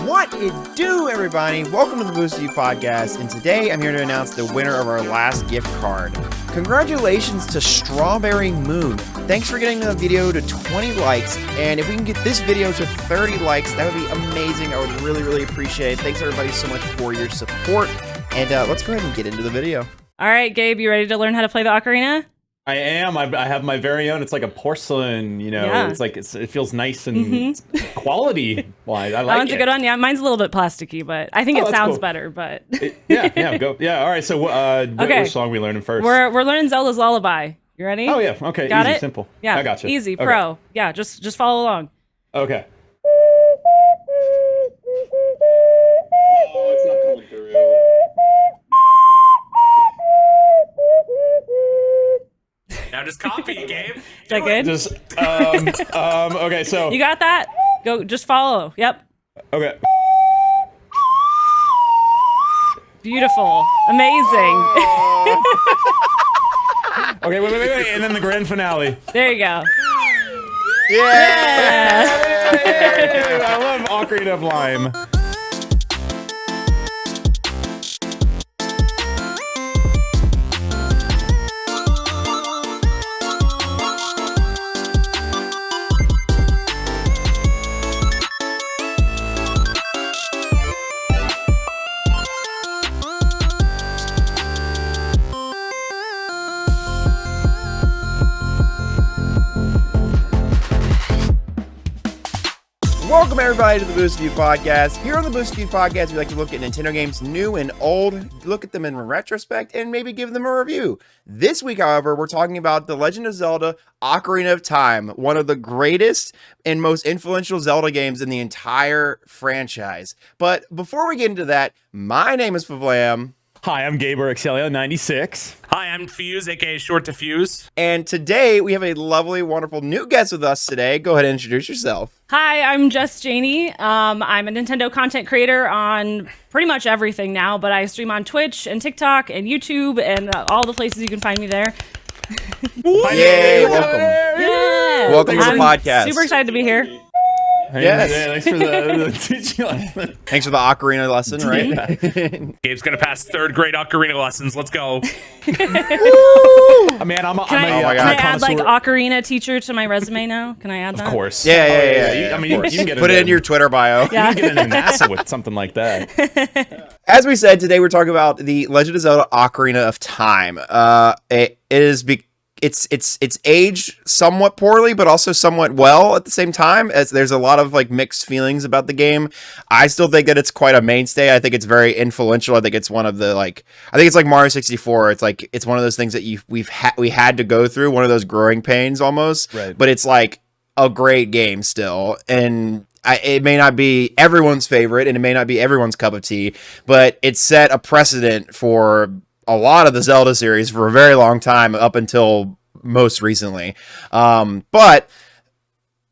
What it do, everybody? Welcome to the Boost You podcast, and today I'm here to announce the winner of our last gift card. Congratulations to Strawberry Moon. Thanks for getting the video to 20 likes, and if we can get this video to 30 likes, that would be amazing. I would really appreciate it. Thanks everybody so much for your support, and let's go ahead and get into the video. All right, Gabe, you ready to learn how to play the ocarina? I am. I have my very own. It's like a porcelain, you know. Yeah. It's like it feels nice and quality wise. I like it. That one's a good one. Yeah, mine's a little bit plasticky, but I think it sounds better. But yeah. All right. So which song are we learning first? We're learning Zelda's Lullaby. You ready? Oh yeah. Okay. Got easy, it? simple. Yeah. I got you. Easy, okay. pro. Yeah. Just follow along. Okay. Oh, it's not coming through. Now just copy, Gabe. Is that good? Just okay. So you got that? Go. Just follow. Yep. Okay. Beautiful. Amazing. Okay. Wait. And then the grand finale. There you go. Yeah. I love Ocarina of Lime. Welcome everybody to the Boost You podcast. Here on the Boost You podcast, we like to look at Nintendo games new and old, look at them in retrospect, and maybe give them a review. This week, however, we're talking about The Legend of Zelda Ocarina of Time, one of the greatest and most influential Zelda games in the entire franchise. But before we get into that, my name is Favlam. Hi, I'm Gaber Excelio 96. Hi, I'm Fuse, aka Short to Fuse. And today we have a lovely, wonderful new guest with us today. Go ahead and introduce yourself. Hi, I'm Just Janie. I'm a Nintendo content creator on pretty much everything now, but I stream on Twitch and TikTok and YouTube and all the places you can find me there. Yay, welcome. Yeah. Welcome to the podcast. Super excited to be here. Yes. Yeah, thanks for the teaching lesson. Thanks for the ocarina lesson, right? Gabe's gonna pass third grade ocarina lessons. Let's go. Man, I'm Can I add like ocarina teacher to my resume now? Can I add that? Of course. Yeah. I mean, you can get put it in your Twitter bio. Yeah. You can get into NASA with something like that. As we said, today we're talking about the Legend of Zelda Ocarina of Time. It's aged somewhat poorly, but also somewhat well at the same time, as there's a lot of like mixed feelings about the game. I still think that it's quite a mainstay. I think it's very influential. I think it's one of the I think it's like Mario 64. It's one of those things that we had to go through, one of those growing pains almost. Right. But it's like a great game still, and it may not be everyone's favorite, and it may not be everyone's cup of tea, but it set a precedent for a lot of the Zelda series for a very long time up until most recently. But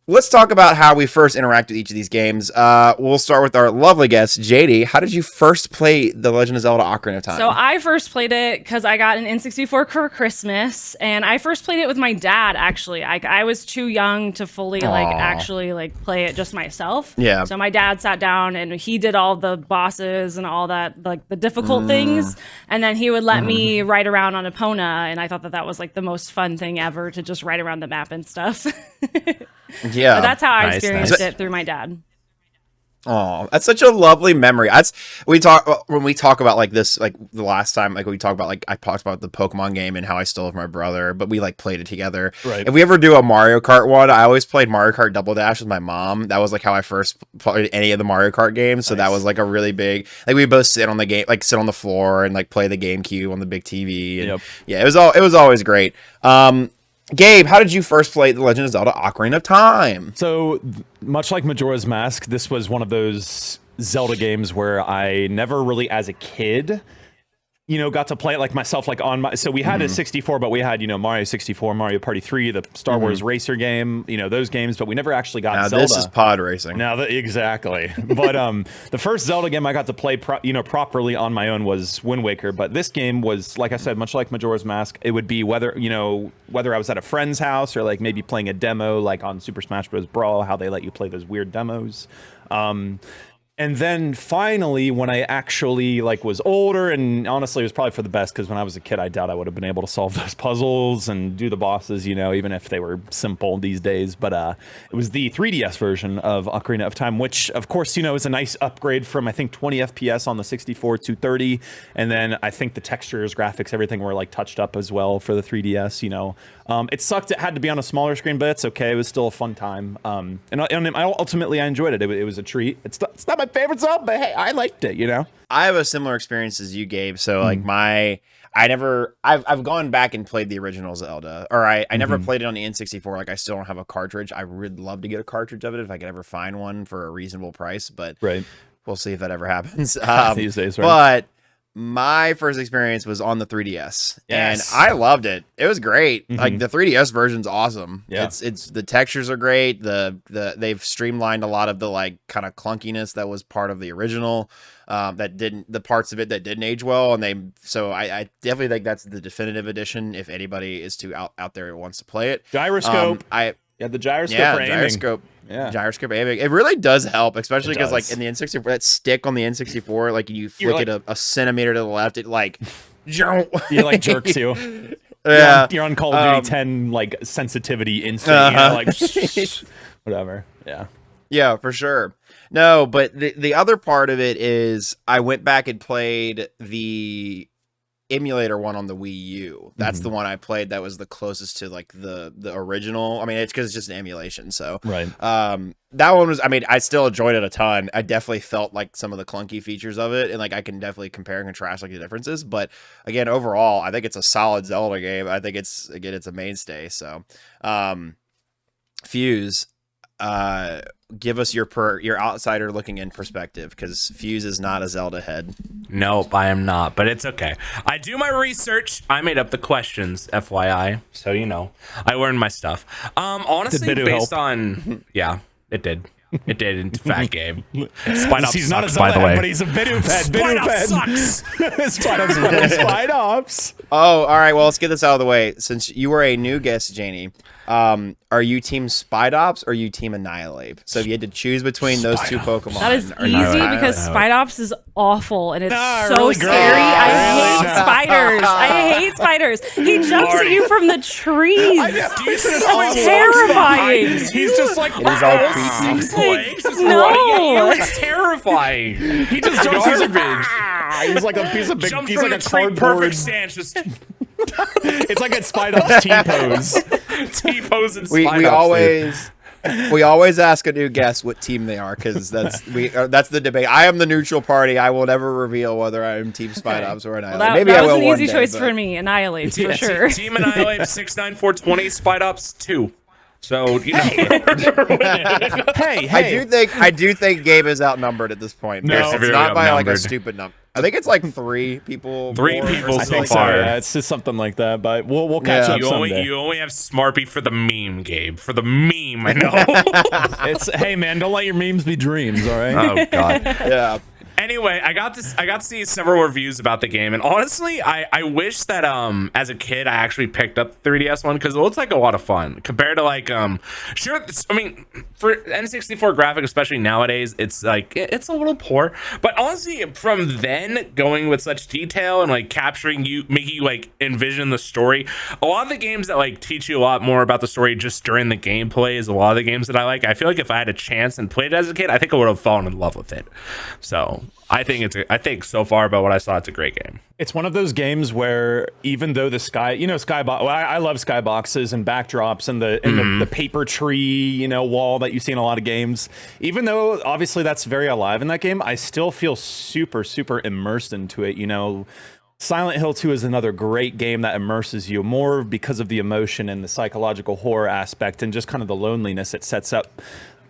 let's talk about how we first interact with each of these games. We'll start with our lovely guest, JD. How did you first play The Legend of Zelda Ocarina of Time? So I first played it because I got an N64 for Christmas, and I first played it with my dad, actually. I was too young to fully actually play it just myself. Yeah. So my dad sat down and he did all the bosses and all that, like the difficult things, and then he would let me ride around on Epona, and I thought that was like the most fun thing ever, to just ride around the map and stuff. Yeah, but that's how I experienced it through my dad. Oh, that's such a lovely memory. When we talk about like this, like the last time, like we talked about, like I talked about the Pokemon game and how I stole it from my brother, but we like played it together. Right. If we ever do a Mario Kart one, I always played Mario Kart Double Dash with my mom. That was like how I first played any of the Mario Kart games. So that was like a really big, like we both sit on the floor and like play the GameCube on the big TV. And yeah, it was always great. Gabe, how did you first play The Legend of Zelda Ocarina of Time? So, much like Majora's Mask, this was one of those Zelda games where I never really, as a kid, got to play it like myself, like on my, so we had a 64, but we had, Mario 64, Mario Party 3, the Star Wars Racer game, those games, but we never actually got Zelda. This is pod racing. Exactly. But the first Zelda game I got to play, properly on my own was Wind Waker, but this game was, like I said, much like Majora's Mask, it would be whether I was at a friend's house or like maybe playing a demo, like on Super Smash Bros. Brawl, how they let you play those weird demos. And then finally, when I actually like was older, and honestly, it was probably for the best because when I was a kid, I doubt I would have been able to solve those puzzles and do the bosses, you know, even if they were simple these days. But it was the 3DS version of Ocarina of Time, which, of course, you know, is a nice upgrade from I think 20 FPS on the 64 to 30, and then I think the textures, graphics, everything were like touched up as well for the 3DS. You know, it sucked; it had to be on a smaller screen, but it's okay. It was still a fun time, and ultimately I enjoyed it. It was a treat. It's not my favorite Zelda, but hey, I liked it, you know? I have a similar experience as you, Gabe. So like I've gone back and played the original Zelda, or I never played it on the N64. Like I still don't have a cartridge. I would love to get a cartridge of it if I could ever find one for a reasonable price, but we'll see if that ever happens. These days, right? But my first experience was on the 3DS, and I loved it. It was great. Like the 3DS version's awesome. Yeah. It's the textures are great. They've streamlined a lot of the like kind of clunkiness that was part of the original. The parts of it that didn't age well, and I definitely think that's the definitive edition if anybody is out there who wants to play it. Gyroscope. The gyroscope for aiming. Gyroscope aiming. It really does help, especially because like in the N64, that stick on the N64, like you flick it a centimeter to the left, it like it like jerks you. Yeah, you're on Call of Duty 10 like sensitivity instant, you know, like whatever. Yeah, for sure. No, but the other part of it is I went back and played the emulator one on the Wii U. That's the one I played that was the closest to like the original. I mean, it's because it's just an emulation. So that one was, I mean, I still enjoyed it a ton. I definitely felt like some of the clunky features of it, and like I can definitely compare and contrast like the differences. But again, overall, I think it's a solid Zelda game. I think it's a mainstay. So Fuse, give us your outsider looking in perspective, because Fuse is not a Zelda head. Nope, I am not, but it's okay. I do my research. I made up the questions, FYI, so you know I learned my stuff. Honestly, based on it did. It did, in fact, Gabe. Spideops He's not a sucks, by the way. but he's a Bidoof head. Spideops sucks. Spideops. Oh, all right. Well, let's get this out of the way. Since you were a new guest, Janie, are you team Spideops or are you team Annihilate? So if you had to choose between those two Pokemon, that is easy because Spideops is awful and it's so really scary. I hate spiders. I hate spiders. He jumps at you from the trees. It's terrifying. He's just like, it is all creepy. No, it's terrifying. He just jumps garbage. He's like a piece of big. He's like a cardboard. Perfect stance. Just it's like a Spideops T-pose. T-pose and we always ask a new guest what team they are, because that's the debate. I am the neutral party. I will never reveal whether I am team Spideops or Annihilate. Well, Maybe that I will was an easy one choice day, for me. Annihilate for sure. Team Annihilate 69420, Spideops 2. So you know. hey, I do think Gabe is outnumbered at this point. No, it's not by like a stupid number. I think it's like three people. Three people so far. So, yeah, it's just something like that. But we'll catch up someday. You only have Smarpy for the meme, Gabe. For the meme, I know. Hey man, don't let your memes be dreams. All right. Oh God. Yeah. Anyway, I got to see several reviews about the game, and honestly, I wish that as a kid I actually picked up the 3DS one, because it looks like a lot of fun compared to like sure, I mean, for N64 graphics, especially nowadays, it's like it's a little poor, but honestly, from then going with such detail and like capturing you, making you like envision the story, a lot of the games that like teach you a lot more about the story just during the gameplay is a lot of the games that I like. I feel like if I had a chance and played it as a kid, I think I would have fallen in love with it. So I think so far about what I saw, it's a great game. It's one of those games where even though the skybox, well, I love skyboxes and backdrops and the paper tree, wall that you see in a lot of games. Even though obviously that's very alive in that game, I still feel super, super immersed into it. Silent Hill 2 is another great game that immerses you more because of the emotion and the psychological horror aspect and just kind of the loneliness it sets up.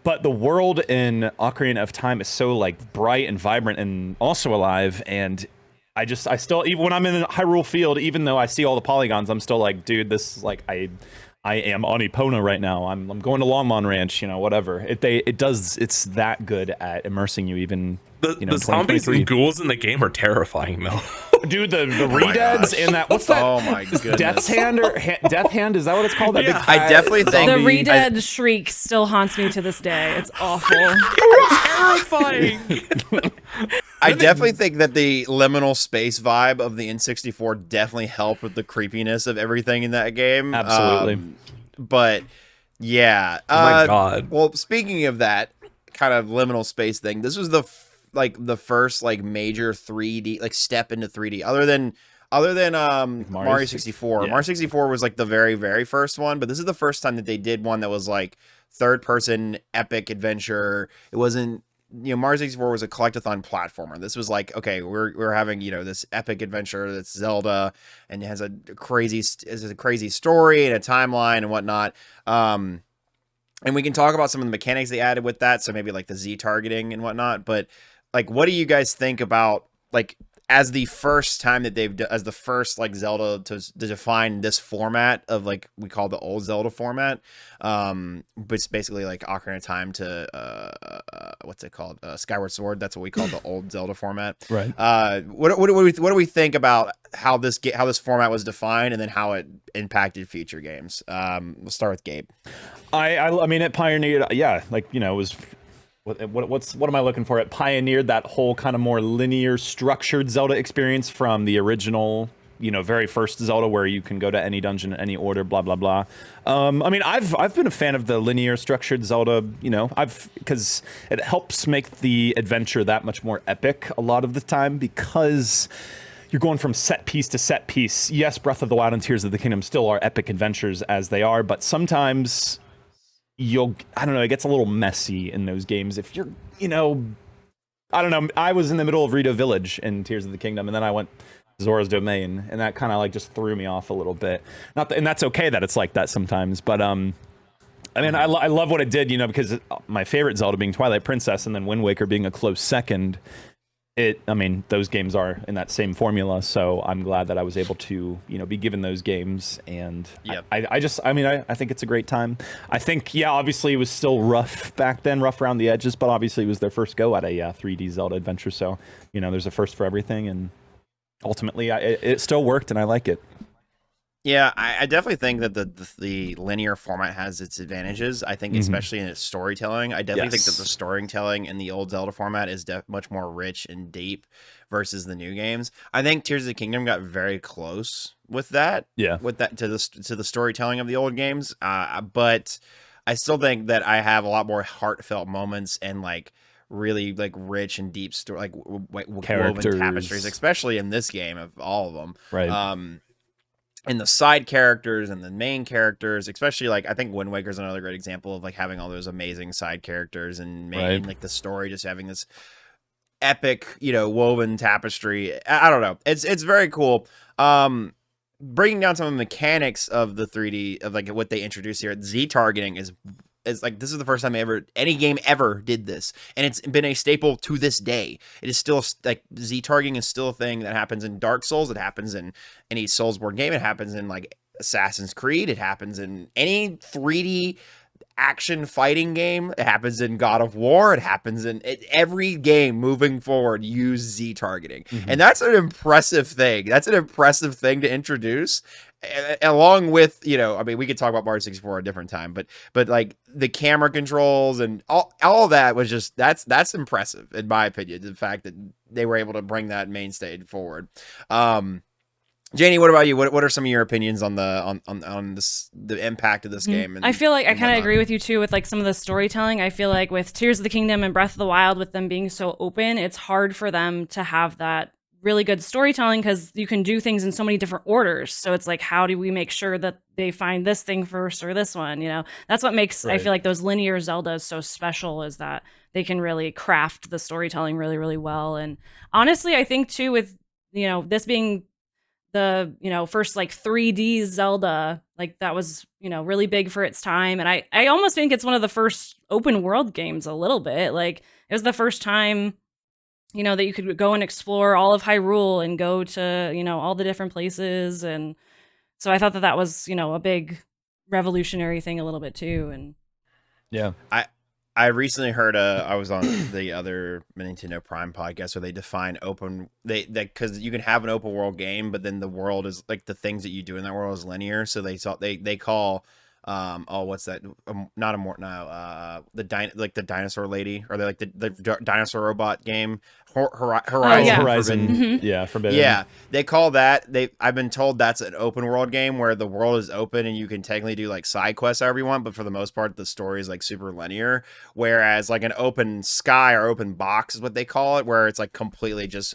But the world in Ocarina of Time is so like bright and vibrant and also alive, and I still, even when I'm in Hyrule Field, even though I see all the polygons, I'm still like, dude, this is like, I I am on Epona right now. I'm going to Longmont Ranch, you know, whatever. It's that good at immersing you even, you know, The in zombies 2023. and ghouls in the game are terrifying though. Dude, the my Redeads gosh. and that, what's that? Oh my goodness. Death's Hand or Death Hand, is that what it's called? That Yeah. big I fat definitely think- The zombie- Redead shriek still haunts me to this day. It's awful. Terrifying. I definitely think that the liminal space vibe of the N64 definitely helped with the creepiness of everything in that game. Absolutely. But yeah. Oh my God. Well, speaking of that kind of liminal space thing, this was the first like major 3D like step into 3D other than Mario 64. Yeah. Mario 64 was like the very, very first one, but this is the first time that they did one that was like third person epic adventure. It wasn't, you know, Mario 64 was a collectathon platformer. This was like, okay, we're having, you know, this epic adventure that's Zelda and it has a crazy story and a timeline and whatnot. And we can talk about some of the mechanics they added with that, so maybe like the Z targeting and whatnot. But like, what do you guys think about like as the first time that as the first like Zelda to define this format of like we call the old Zelda format, but it's basically like Ocarina of Time to what's it called, Skyward Sword. That's what we call the old Zelda format. Right. What do we think about how this format was defined and then how it impacted future games? We'll start with Gabe. I mean, it pioneered, yeah, like, you know, it was, what am I looking for? It pioneered that whole kind of more linear, structured Zelda experience from the original, you know, very first Zelda, where you can go to any dungeon in any order, blah blah blah. I mean, I've been a fan of the linear, structured Zelda. You know, because it helps make the adventure that much more epic a lot of the time, because you're going from set piece to set piece. Yes, Breath of the Wild and Tears of the Kingdom still are epic adventures as they are, but sometimes I don't know, it gets a little messy in those games if you're, you know, I don't know. I was in the middle of Rito Village in Tears of the Kingdom, and then I went Zora's Domain, and that kind of like just threw me off a little bit. And that's okay that it's like that sometimes, but I mean, I love what it did, you know, because my favorite Zelda being Twilight Princess, and then Wind Waker being a close second. I mean, those games are in that same formula, so I'm glad that I was able to, you know, be given those games, and Yep. I think it's a great time. I think, yeah, obviously it was still rough back then, rough around the edges, but obviously it was their first go at a 3D Zelda adventure, so, you know, there's a first for everything, and ultimately it still worked, and I like it. Yeah, I definitely think that the linear format has its advantages. I think, especially in its storytelling, I definitely think that the storytelling in the old Zelda format is much more rich and deep versus the new games. I think Tears of the Kingdom got very close with that. Yeah. With that to the storytelling of the old games. But I still think that I have a lot more heartfelt moments and like really like rich and deep story, like woven tapestries, especially in this game of all of them. Right. And the side characters and the main characters, especially like I think Wind Waker is another great example of like having all those amazing side characters and like the story just having this epic, you know, woven tapestry. I don't know. It's very cool. Breaking down some of the mechanics of the 3D of like what they introduced here, Z targeting is like this is the first time any game ever did this, and it's been a staple to this day. It is still like Z targeting is still a thing that happens in Dark Souls. It happens in any Soulsborne game. It happens in like Assassin's Creed. It happens in any 3D action fighting game. It happens in God of War. It happens in every game moving forward. Use Z targeting, and that's an impressive thing. That's an impressive thing to introduce. Along with, you know, I mean, we could talk about Mario 64 at a different time, but like the camera controls and all that was just that's impressive in my opinion. The fact that they were able to bring that mainstay forward. Janie, what about you? What are some of your opinions on the impact of this game? I feel like I kind of agree with you too with like some of the storytelling. I feel like with Tears of the Kingdom and Breath of the Wild, with them being so open, it's hard for them to have that really good storytelling because you can do things in so many different orders. So it's like, how do we make sure that they find this thing first or this one? You know, that's what makes I feel like those linear Zeldas so special, is that they can really craft the storytelling really, really well. And honestly, I think too, with, you know, this being the, you know, first like 3D Zelda, like that was, you know, really big for its time. And I almost think it's one of the first open world games a little bit. Like it was the first time, you know, that you could go and explore all of Hyrule and go to, you know, all the different places. And so I thought that was, you know, a big revolutionary thing a little bit too. And Yeah. I recently heard I was on the other Nintendo Prime podcast where they define because you can have an open world game, but then the world is like the things that you do in that world is linear. So they call what's that? Not a more no the the dinosaur lady, or they like the dinosaur robot game Horizon. Horizon. Mm-hmm. Yeah, Forbidden. Yeah, they call that. I've been told that's an open world game where the world is open and you can technically do like side quests however you want, but for the most part the story is like super linear. Whereas like an open sky or open box is what they call it, where it's like completely just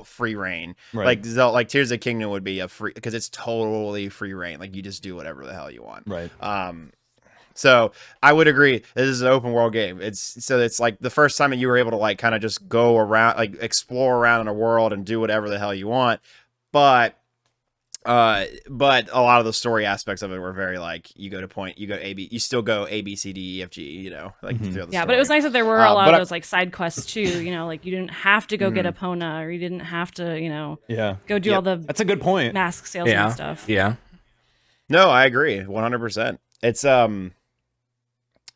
free reign. Right. Like Tears of the Kingdom would be a free, because it's totally free reign. Like you just do whatever the hell you want. Right. So I would agree this is an open world game. It's like the first time that you were able to like kind of just go around, like explore around in a world and do whatever the hell you want. But a lot of the story aspects of it were very like you still go A, B, C, D, E, F, G, you know, like throughout the yeah, story. but it was nice that there were a lot but of those like side quests too. You know, like you didn't have to go get Epona, or you didn't have to, you know, go do all the That's a good point. mask salesman Yeah. stuff. Yeah. No, I agree 100%. It's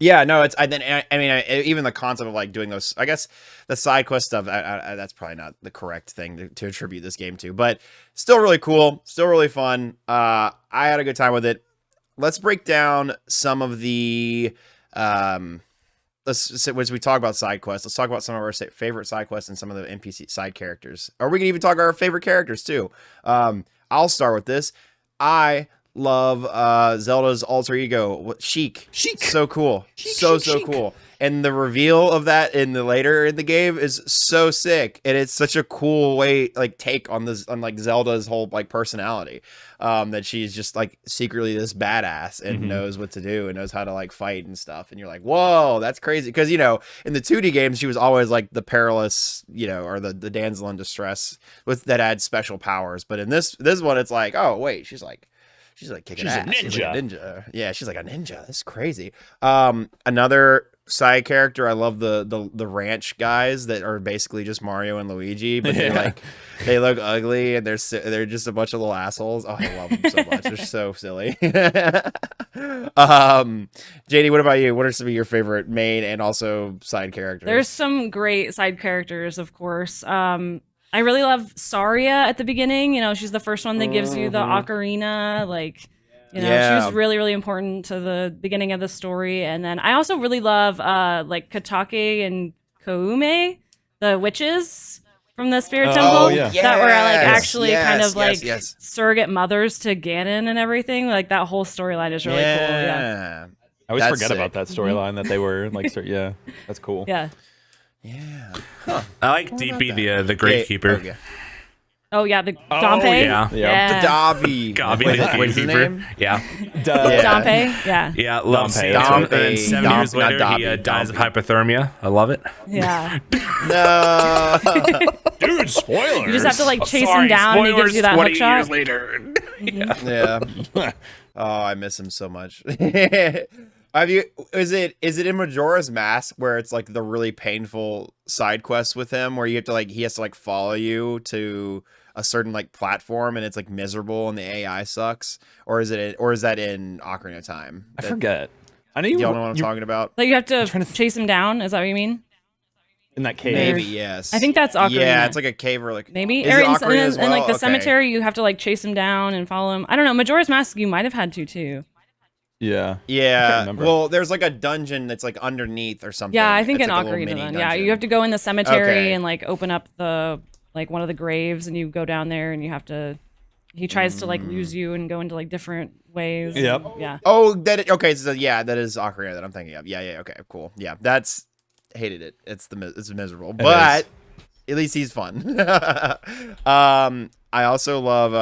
yeah, no, it's even the concept of like doing those, I guess the side quest stuff, that's probably not the correct thing to attribute this game to, but still really cool, still really fun. I had a good time with it. Let's break down some of the as we talk about side quests, let's talk about some of our favorite side quests and some of the NPC side characters. Or we can even talk about our favorite characters too. I'll start with this. I love Zelda's alter ego, Sheik. So cool. So cool. And the reveal of that later in the game is so sick. And it's such a cool way, like, take on this, on like Zelda's whole like personality. That she's just like secretly this badass and knows what to do and knows how to like fight and stuff. And you're like, whoa, that's crazy. Because, you know, in the 2D games, she was always like the perilous, you know, or the damsel in distress that had special powers. But in this one, it's like, oh wait, she's like kicking ass. She's like a ninja. Yeah, she's like a ninja. That's crazy. Another side character, I love the ranch guys that are basically just Mario and Luigi, but they look ugly and they're just a bunch of little assholes. Oh, I love them so much. They're so silly. JD, what about you? What are some of your favorite main and also side characters? There's some great side characters, of course. I really love Saria at the beginning. You know, she's the first one that gives you the ocarina. Like, you know, she's really, really important to the beginning of the story. And then I also really love like Katake and Koume, the witches from the Spirit Temple. Yeah. That were like actually kind of like surrogate mothers to Ganon and everything. Like that whole storyline is really cool. Yeah. I always forget about that storyline that they were like, yeah, that's cool. Yeah. Yeah. I like DP, the Gravekeeper. Okay. Oh yeah, the Dompe. Yeah. The Dobby. Gobby, Wait, the what's his Gatekeeper. name? Yeah. Dompe. Yeah. Yeah, love seeing him. Dompe. And then 7 years Not later, Dobby, he dies of Dompe. hypothermia. I love it. Yeah. No. Dude, spoilers. You just have to like chase him down and he gives you that hook 20 shot. years later. Yeah. Oh, I miss him so much. Is it in Majora's Mask where it's like the really painful side quest with him where you have to like he has to like follow you to a certain like platform and it's like miserable and the AI sucks? Or is that in Ocarina of Time? I forget. I know Y'all know what I'm talking about? Like you have to chase him down. Is that what you mean? in that cave. Maybe, yes. I think that's Ocarina. Yeah, it's like a cave or like maybe. Is it Ocarina as and like well? the Okay. cemetery, you have to like chase him down and follow him. I don't know. Majora's Mask, you might have had to too. Yeah. Yeah. remember. Well, there's like a dungeon that's like underneath or something. Yeah, I think It's in like a little Ocarina mini then. Yeah, dungeon. you have to go in the cemetery Okay. and like open up the like one of the graves, and you go down there and you have to. He tries to like lose you and go into like different ways. Yep. Yeah. Oh, okay. So yeah, that is Ocarina that I'm thinking of. Yeah. Okay. Cool. Yeah, that's hated it. It's miserable, but at least he's fun. I also love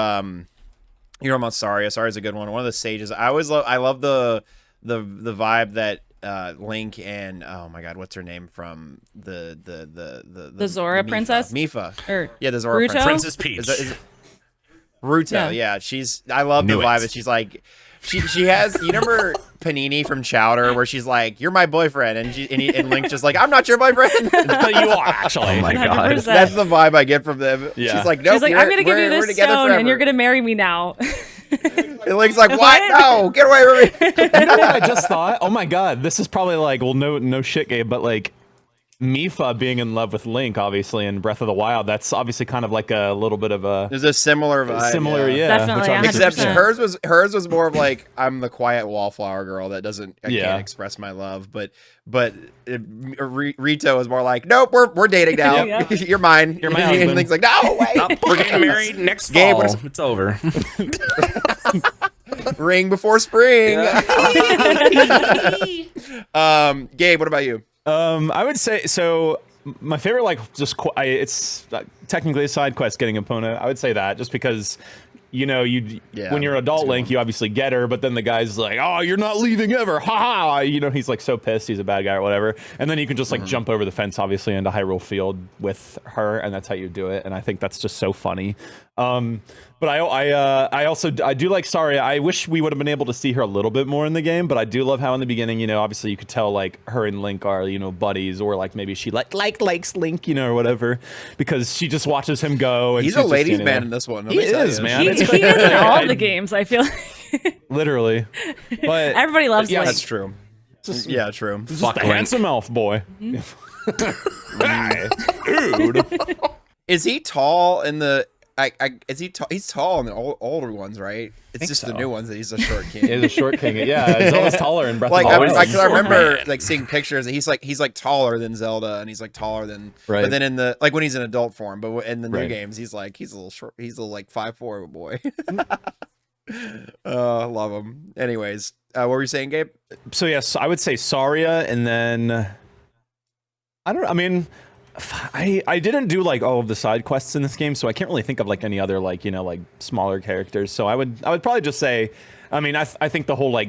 you know about Saria. Saria's a good one. One of the sages. I love the vibe that Link and oh my god, what's her name from the Zora Mipha. princess? Mipha. Or Yeah, the Zora Ruto? princess. Princess Peach. Is it Ruto, yeah. I love the Knew vibe it. that she's like, she has, you remember Panini from Chowder where she's like, you're my boyfriend, and Link's just like, I'm not your boyfriend. But you are actually. Oh my 100%. god. That's the vibe I get from them. Yeah. She's like, nope, She's like, I'm gonna give you we're this together stone, forever. and you're gonna marry me now. And Link's like, what? No, get away from me. You know what I just thought? Oh my god, this is probably like, well, no shit, Gabe, but like Mifa being in love with Link, obviously, in Breath of the Wild, that's obviously kind of like a little bit of a There's a similar vibe. yeah. Definitely, which obviously- 100%. Except hers was more of like, I'm the quiet wallflower girl that I can't express my love. But Rito is more like, nope, we're dating now. Yep. You're mine. You're my And husband. Link's like, no, wait. Nope, we're getting married next Gabe, fall. what It's over. Ring before spring. Gabe, what about you? I would say so. My favorite, like, it's technically a side quest, getting Epona. I would say that just because, you know, when you're an adult Link, you obviously get her, but then the guy's like, "Oh, you're not leaving ever!" Ha ha! You know, he's like so pissed, he's a bad guy or whatever. And then you can just like jump over the fence, obviously, into Hyrule Field with her, and that's how you do it. And I think that's just so funny. But I also do like Saria. I wish we would have been able to see her a little bit more in the game, but I do love how in the beginning, you know, obviously you could tell like her and Link are, you know, buddies, or like maybe she likes Link, you know, or whatever, because she just watches him go. And He's she's a ladies' just, you know, man in this one. He is, man. He It's is in all the games, I feel like. literally. But Everybody loves yeah, Link. That's true. Yeah, true. just Fuck the Link. handsome elf boy. Dude. Is he tall in the? Is he tall? He's tall in the older ones, right? It's just so. the new ones that he's a short king. He's a short king. Yeah, Zelda's taller in Breath Like of the Wild. I remember like seeing pictures, and he's like taller than Zelda, and he's like taller than. Right. But then in the when he's in adult form, but in the new Right. games, he's a little short. He's a little like 5'4" boy. Love him. Anyways, what were you saying, Gabe? So yes, I would say Saria, and then I mean, I didn't do like all of the side quests in this game, so I can't really think of like any other like, you know, like smaller characters. So I would probably just say, I mean, I think the whole like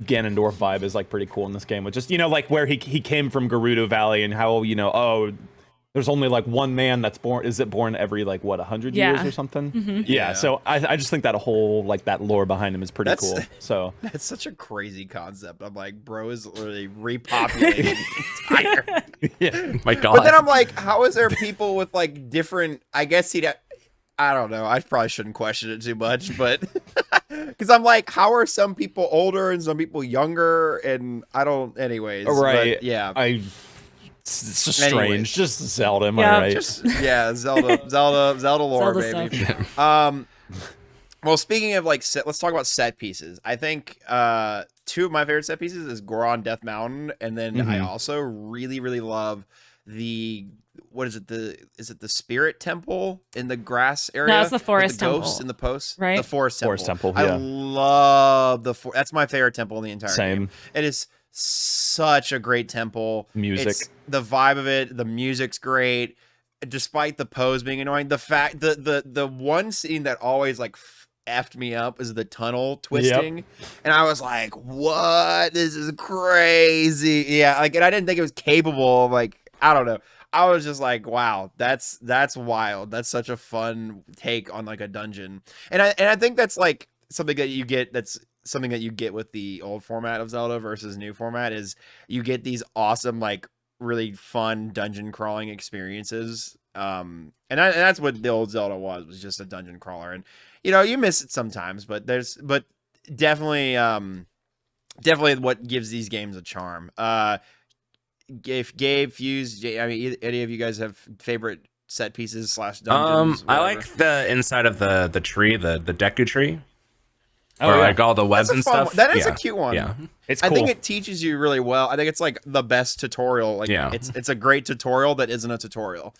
Ganondorf vibe is like pretty cool in this game, with just, you know, like where he came from Gerudo Valley, and how, you know, there's only like one man that's born. Is it born every like what 100 years or something? Yeah. So I just think that whole like that lore behind him is pretty cool. So That's such a crazy concept. I'm like, bro is literally repopulating the entire. My God. But then I'm like, how is there people with like different? I guess I don't know. I probably shouldn't question it too much, but because I'm like, how are some people older and some people younger? And I don't. Anyways, right. But yeah. It's just strange. Anyways. Just Zelda, am Yeah. I right? Zelda lore, Zelda baby. stuff. Well, speaking of like let's talk about set pieces. I think two of my favorite set pieces is Goron Death Mountain, and then I also really, really love the is it the Spirit Temple in the grass area? No, it's the with Forest the ghosts Temple. in the posts, Right? The Forest Temple. Forest Temple, I yeah. love that's my favorite temple in the entire Same. game. It is such a great temple. Music. The vibe of it, the music's great. Despite the pose being annoying, the fact the one scene that always like effed me up is the tunnel twisting, and I was like, "What? This is crazy!" Yeah, like, and I didn't think it was capable of, like, I don't know. I was just like, "Wow, that's wild. That's such a fun take on like a dungeon," and I think that's like something that you get. That's something that you get with the old format of Zelda versus new format is you get these awesome, like, really fun dungeon crawling experiences. And that's what the old Zelda was just a dungeon crawler. And, you know, you miss it sometimes, but definitely what gives these games a charm. If Gabe, Fuse, I mean, any of you guys have favorite set pieces / dungeons? I whatever? like the inside of the tree, the Deku tree. Oh, Or yeah. like all the webs That's a and fun stuff. one. That is Yeah. a cute one. Yeah. It's I cool. think it teaches you really well. I think it's like the best tutorial. Like, Yeah. it's a great tutorial that isn't a tutorial.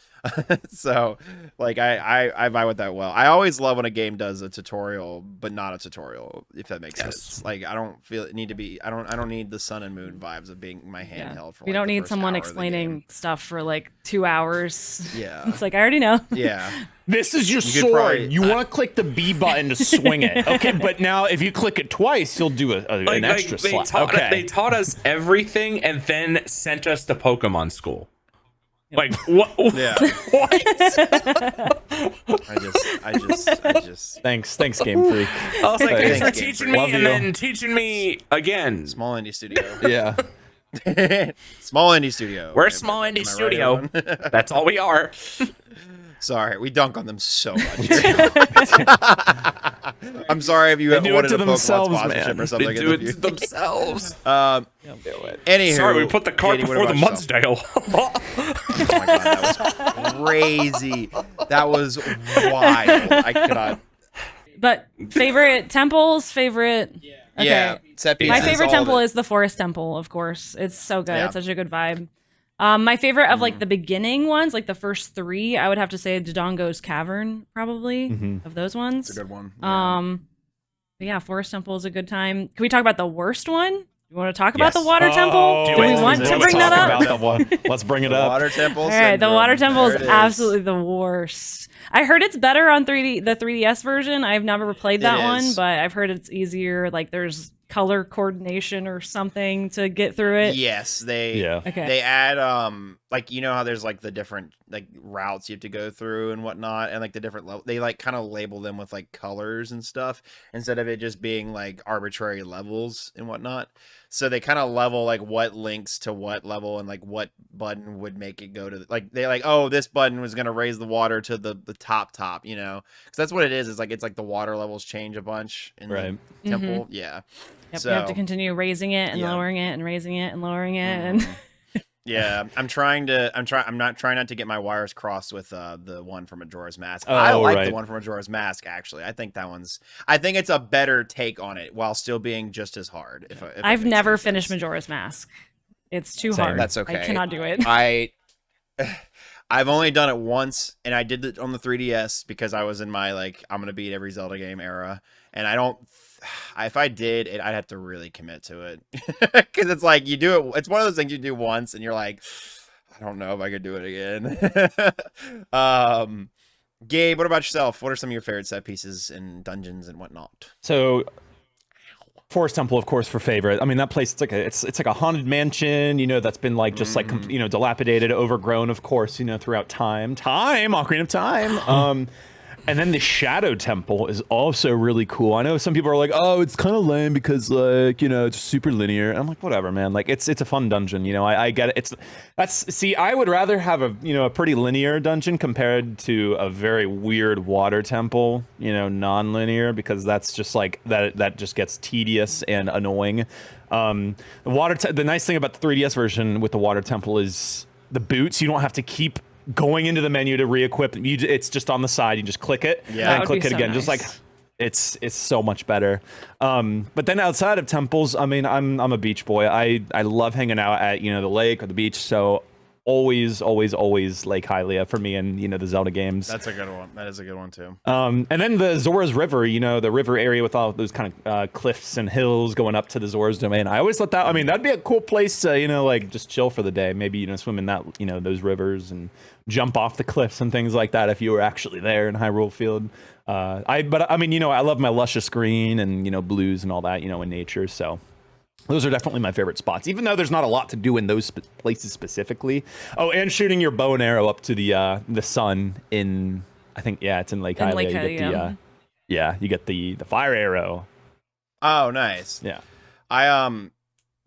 So, like, I vibe with that well. I always love when a game does a tutorial, but not a tutorial, if that makes Yes. sense. Like, I don't feel it need to be. I don't need the Sun and Moon vibes of being my handheld. For We like, don't the need first someone hour of the explaining stuff for like 2 hours. game. Yeah, It's like, I already know. yeah. This is your You could sword. probably- you want to click the B button to swing it. Okay, but now if you click it twice, you'll do an extra they slap. taught, Okay. they taught us everything and then sent us to Pokemon school. Like what? Yeah. What? I just. Thanks, Game Freak. I was like, thanks for Thanks, teaching Game me Freak. and Love you. then teaching me again. Small indie studio. Yeah. Small indie studio. We're a small indie Am I right, studio. everyone? That's all we are. Sorry, we dunk on them so much. I'm sorry if you do it wanted to a Pokemon themselves, sponsorship man. or something. They do it to themselves. Anywho, Sorry, we put the cart Katie, what before the about yourself? Mudsdale. Oh my god, that was crazy. That was wild. I cannot. But favorite temples, favorite. Okay. Yeah, set pieces. My favorite all temple of it. is the Forest Temple, of course. It's so good. Yeah. It's such a good vibe. My favorite of like the beginning ones, like the first three, I would have to say Dodongo's Cavern, probably of those ones. It's a good one. Yeah. But yeah, Forest Temple is a good time. Can we talk about the worst one? You want to talk about the Yes. Water Temple? Do Do we it. want to Let's bring that talk up? about the one. Let's bring it The up. Water Temple. All right, the syndrome. Water Temple There is it absolutely the worst. I heard it's better on 3DS version. I've never played that one, is. but I've heard it's easier. Like there's color coordination or something to get through it. Yes, they Okay. they add like you know how there's like the different like routes you have to go through and whatnot, and like the different they like kind of label them with like colors and stuff instead of it just being like arbitrary levels and whatnot. So they kind of level like what links to what level and like what button would make it go to like they like, oh, this button was gonna raise the water to the top, you know, because that's what it is. It's like the water levels change a bunch in Right. the temple. Yeah. Yep, So you have to continue raising it and yeah. lowering it and raising it and lowering it and yeah, I'm trying not to get my wires crossed with the one from Majora's Mask. Oh, I like right. the one from Majora's Mask actually. I think it's a better take on it while still being just as hard. If that I've makes never any finished sense. Majora's Mask. It's too Same. hard. That's okay. I cannot do it. I've only done it once, and I did it on the 3DS because I was in my like I'm gonna beat every Zelda game era, and I don't. If I did it, I'd have to really commit to it because it's like you do it. It's one of those things you do once, and you're like, I don't know if I could do it again. Gabe, what about yourself? What are some of your favorite set pieces and dungeons and whatnot? So, Forest Temple, of course, for favorite. I mean, that place, it's like a haunted mansion, you know, that's been like just like you know, dilapidated, overgrown, of course, you know, throughout time, Ocarina of Time. And then the Shadow Temple is also really cool. I know some people are like, oh, it's kind of lame because like, you know, it's super linear. And I'm like, whatever, man. Like it's a fun dungeon, you know. I get it. See, I would rather have a pretty linear dungeon compared to a very weird water temple, you know, non-linear, because that's just like that just gets tedious and annoying. The nice thing about the 3DS version with the water temple is the boots. You don't have to keep going into the menu to re-equip. It's just on the side. You just click it Yeah. and click it so again. nice. Just like it's so much better. But then outside of temples, I mean, I'm a beach boy. I love hanging out at, you know, the lake or the beach. So always Lake Hylia for me and, you know, the Zelda games. That's a good one. That is a good one too. And then the Zora's River, you know, the river area with all those kind of cliffs and hills going up to the Zora's domain. I always thought that, I mean, that'd be a cool place to, you know, like just chill for the day. Maybe, you know, swim in that, you know, those rivers and jump off the cliffs and things like that if you were actually there in Hyrule Field. But I mean, you know, I love my luscious green and, you know, blues and all that, you know, in nature. So those are definitely my favorite spots, even though there's not a lot to do in those places specifically. Oh, and shooting your bow and arrow up to the sun in, I think, yeah, it's in Lake Hylia. Lake You get Hylia. you get the fire arrow. Oh, nice. Yeah.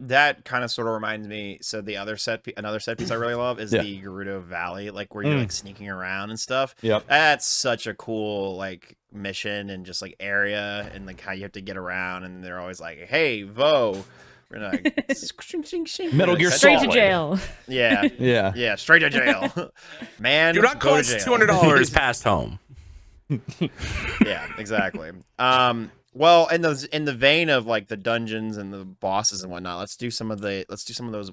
That kind of sort of reminds me. So the another set piece I really love is the Gerudo Valley, like where you're like sneaking around and stuff. Yep. That's such a cool like mission and just like area and like how you have to get around. And they're always like, "Hey, Vo, we're gonna like, Metal Gear Straight to Solid. jail. Yeah, Yeah. yeah, straight to jail, man. Do not go to cost jail. $200 past home. Yeah, exactly. Well, in the vein of like the dungeons and the bosses and whatnot, let's do some of those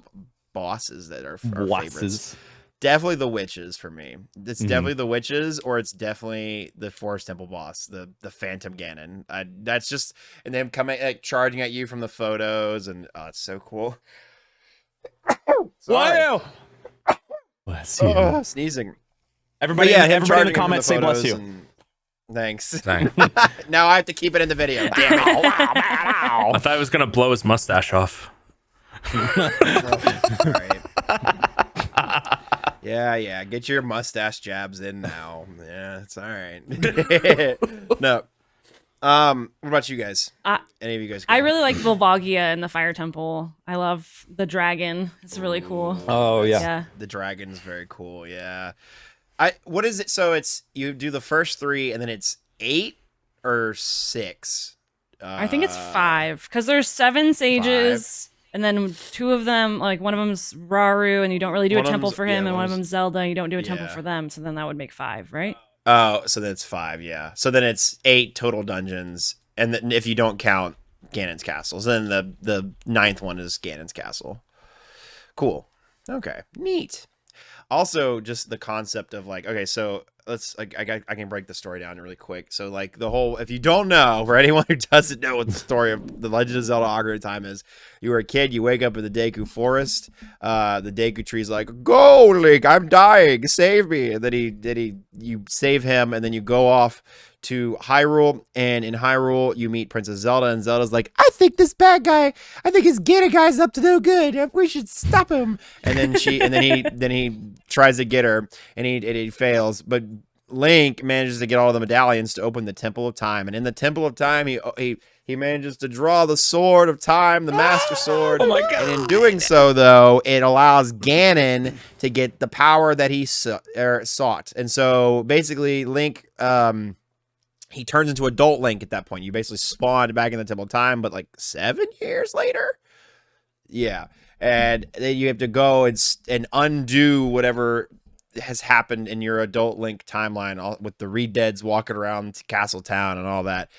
bosses that are our favorites. Definitely the witches for me. It's definitely the witches, or it's definitely the Forest Temple boss, the Phantom Ganon. That's just, and them coming like charging at you from the photos, and oh, it's so cool. Wow. Bless you. Sneezing. Everybody, But yeah, him everybody in the charging comments say bless you. Thanks. Dang. Now I have to keep it in the video. Damn it. I thought I was gonna blow his mustache off. All right. Yeah. Get your mustache jabs in now. Yeah, it's all right. No. What about you guys? Any of you guys? I really like Volvagia in the Fire Temple. I love the dragon. It's really cool. Oh yeah. Yeah. The dragon's very cool. Yeah. What is it? So it's you do the first 3 and then it's 8 or 6. I think it's 5 because there's 7 sages. 5. And then 2 of them, like one of them's Raru, and you don't really do a temple for him, and one of them's Zelda, and you don't do a temple for them. So then that would make 5, right? Oh, so then it's 5, yeah. So then it's 8 total dungeons, and then if you don't count Ganon's castles, then the 9th one is Ganon's castle. Cool. Okay, neat. Also, just the concept of like, okay, so let's I can break the story down really quick. So like the whole, if you don't know, for anyone who doesn't know what the story of the Legend of Zelda Ocarina of Time is, you were a kid, you wake up in the Deku Forest, the Deku Tree's like, go Link, I'm dying, save me, and then you save him, and then you go off to Hyrule, and in Hyrule you meet Princess Zelda, and Zelda's like, I think this bad guy, I think his Gator guy's up to no good. We should stop him. And then he tries to get her, and he fails. But Link manages to get all the medallions to open the Temple of Time, and in the Temple of Time, he manages to draw the Sword of Time, the Master Sword. Oh my God. And in doing so, though, it allows Ganon to get the power that he sought. And so basically, Link, he turns into adult Link at that point. You basically spawned back in the Temple of Time, but like 7 years later? Yeah. And then you have to go and undo whatever has happened in your adult Link timeline, with the Redeads walking around Castle Town and all that.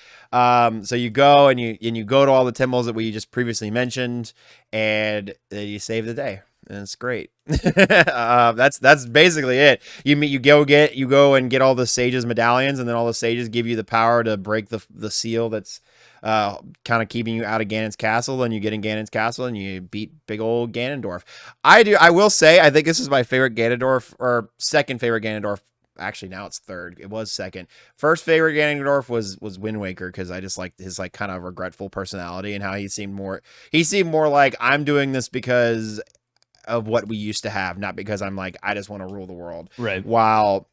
So you go and you go to all the temples that we just previously mentioned, and then you save the day. And it's great. That's basically it. You go and get all the sages medallions, and then all the sages give you the power to break the seal that's kind of keeping you out of Ganon's castle. Then you get in Ganon's castle and you beat big old Ganondorf. I will say, I think this is my favorite Ganondorf, or second favorite Ganondorf. Actually, now it's third. It was second. First favorite Ganondorf was Wind Waker, because I just liked his like kind of regretful personality and how he seemed more like, I'm doing this because of what we used to have, not because I'm like, I just want to rule the world. Right. While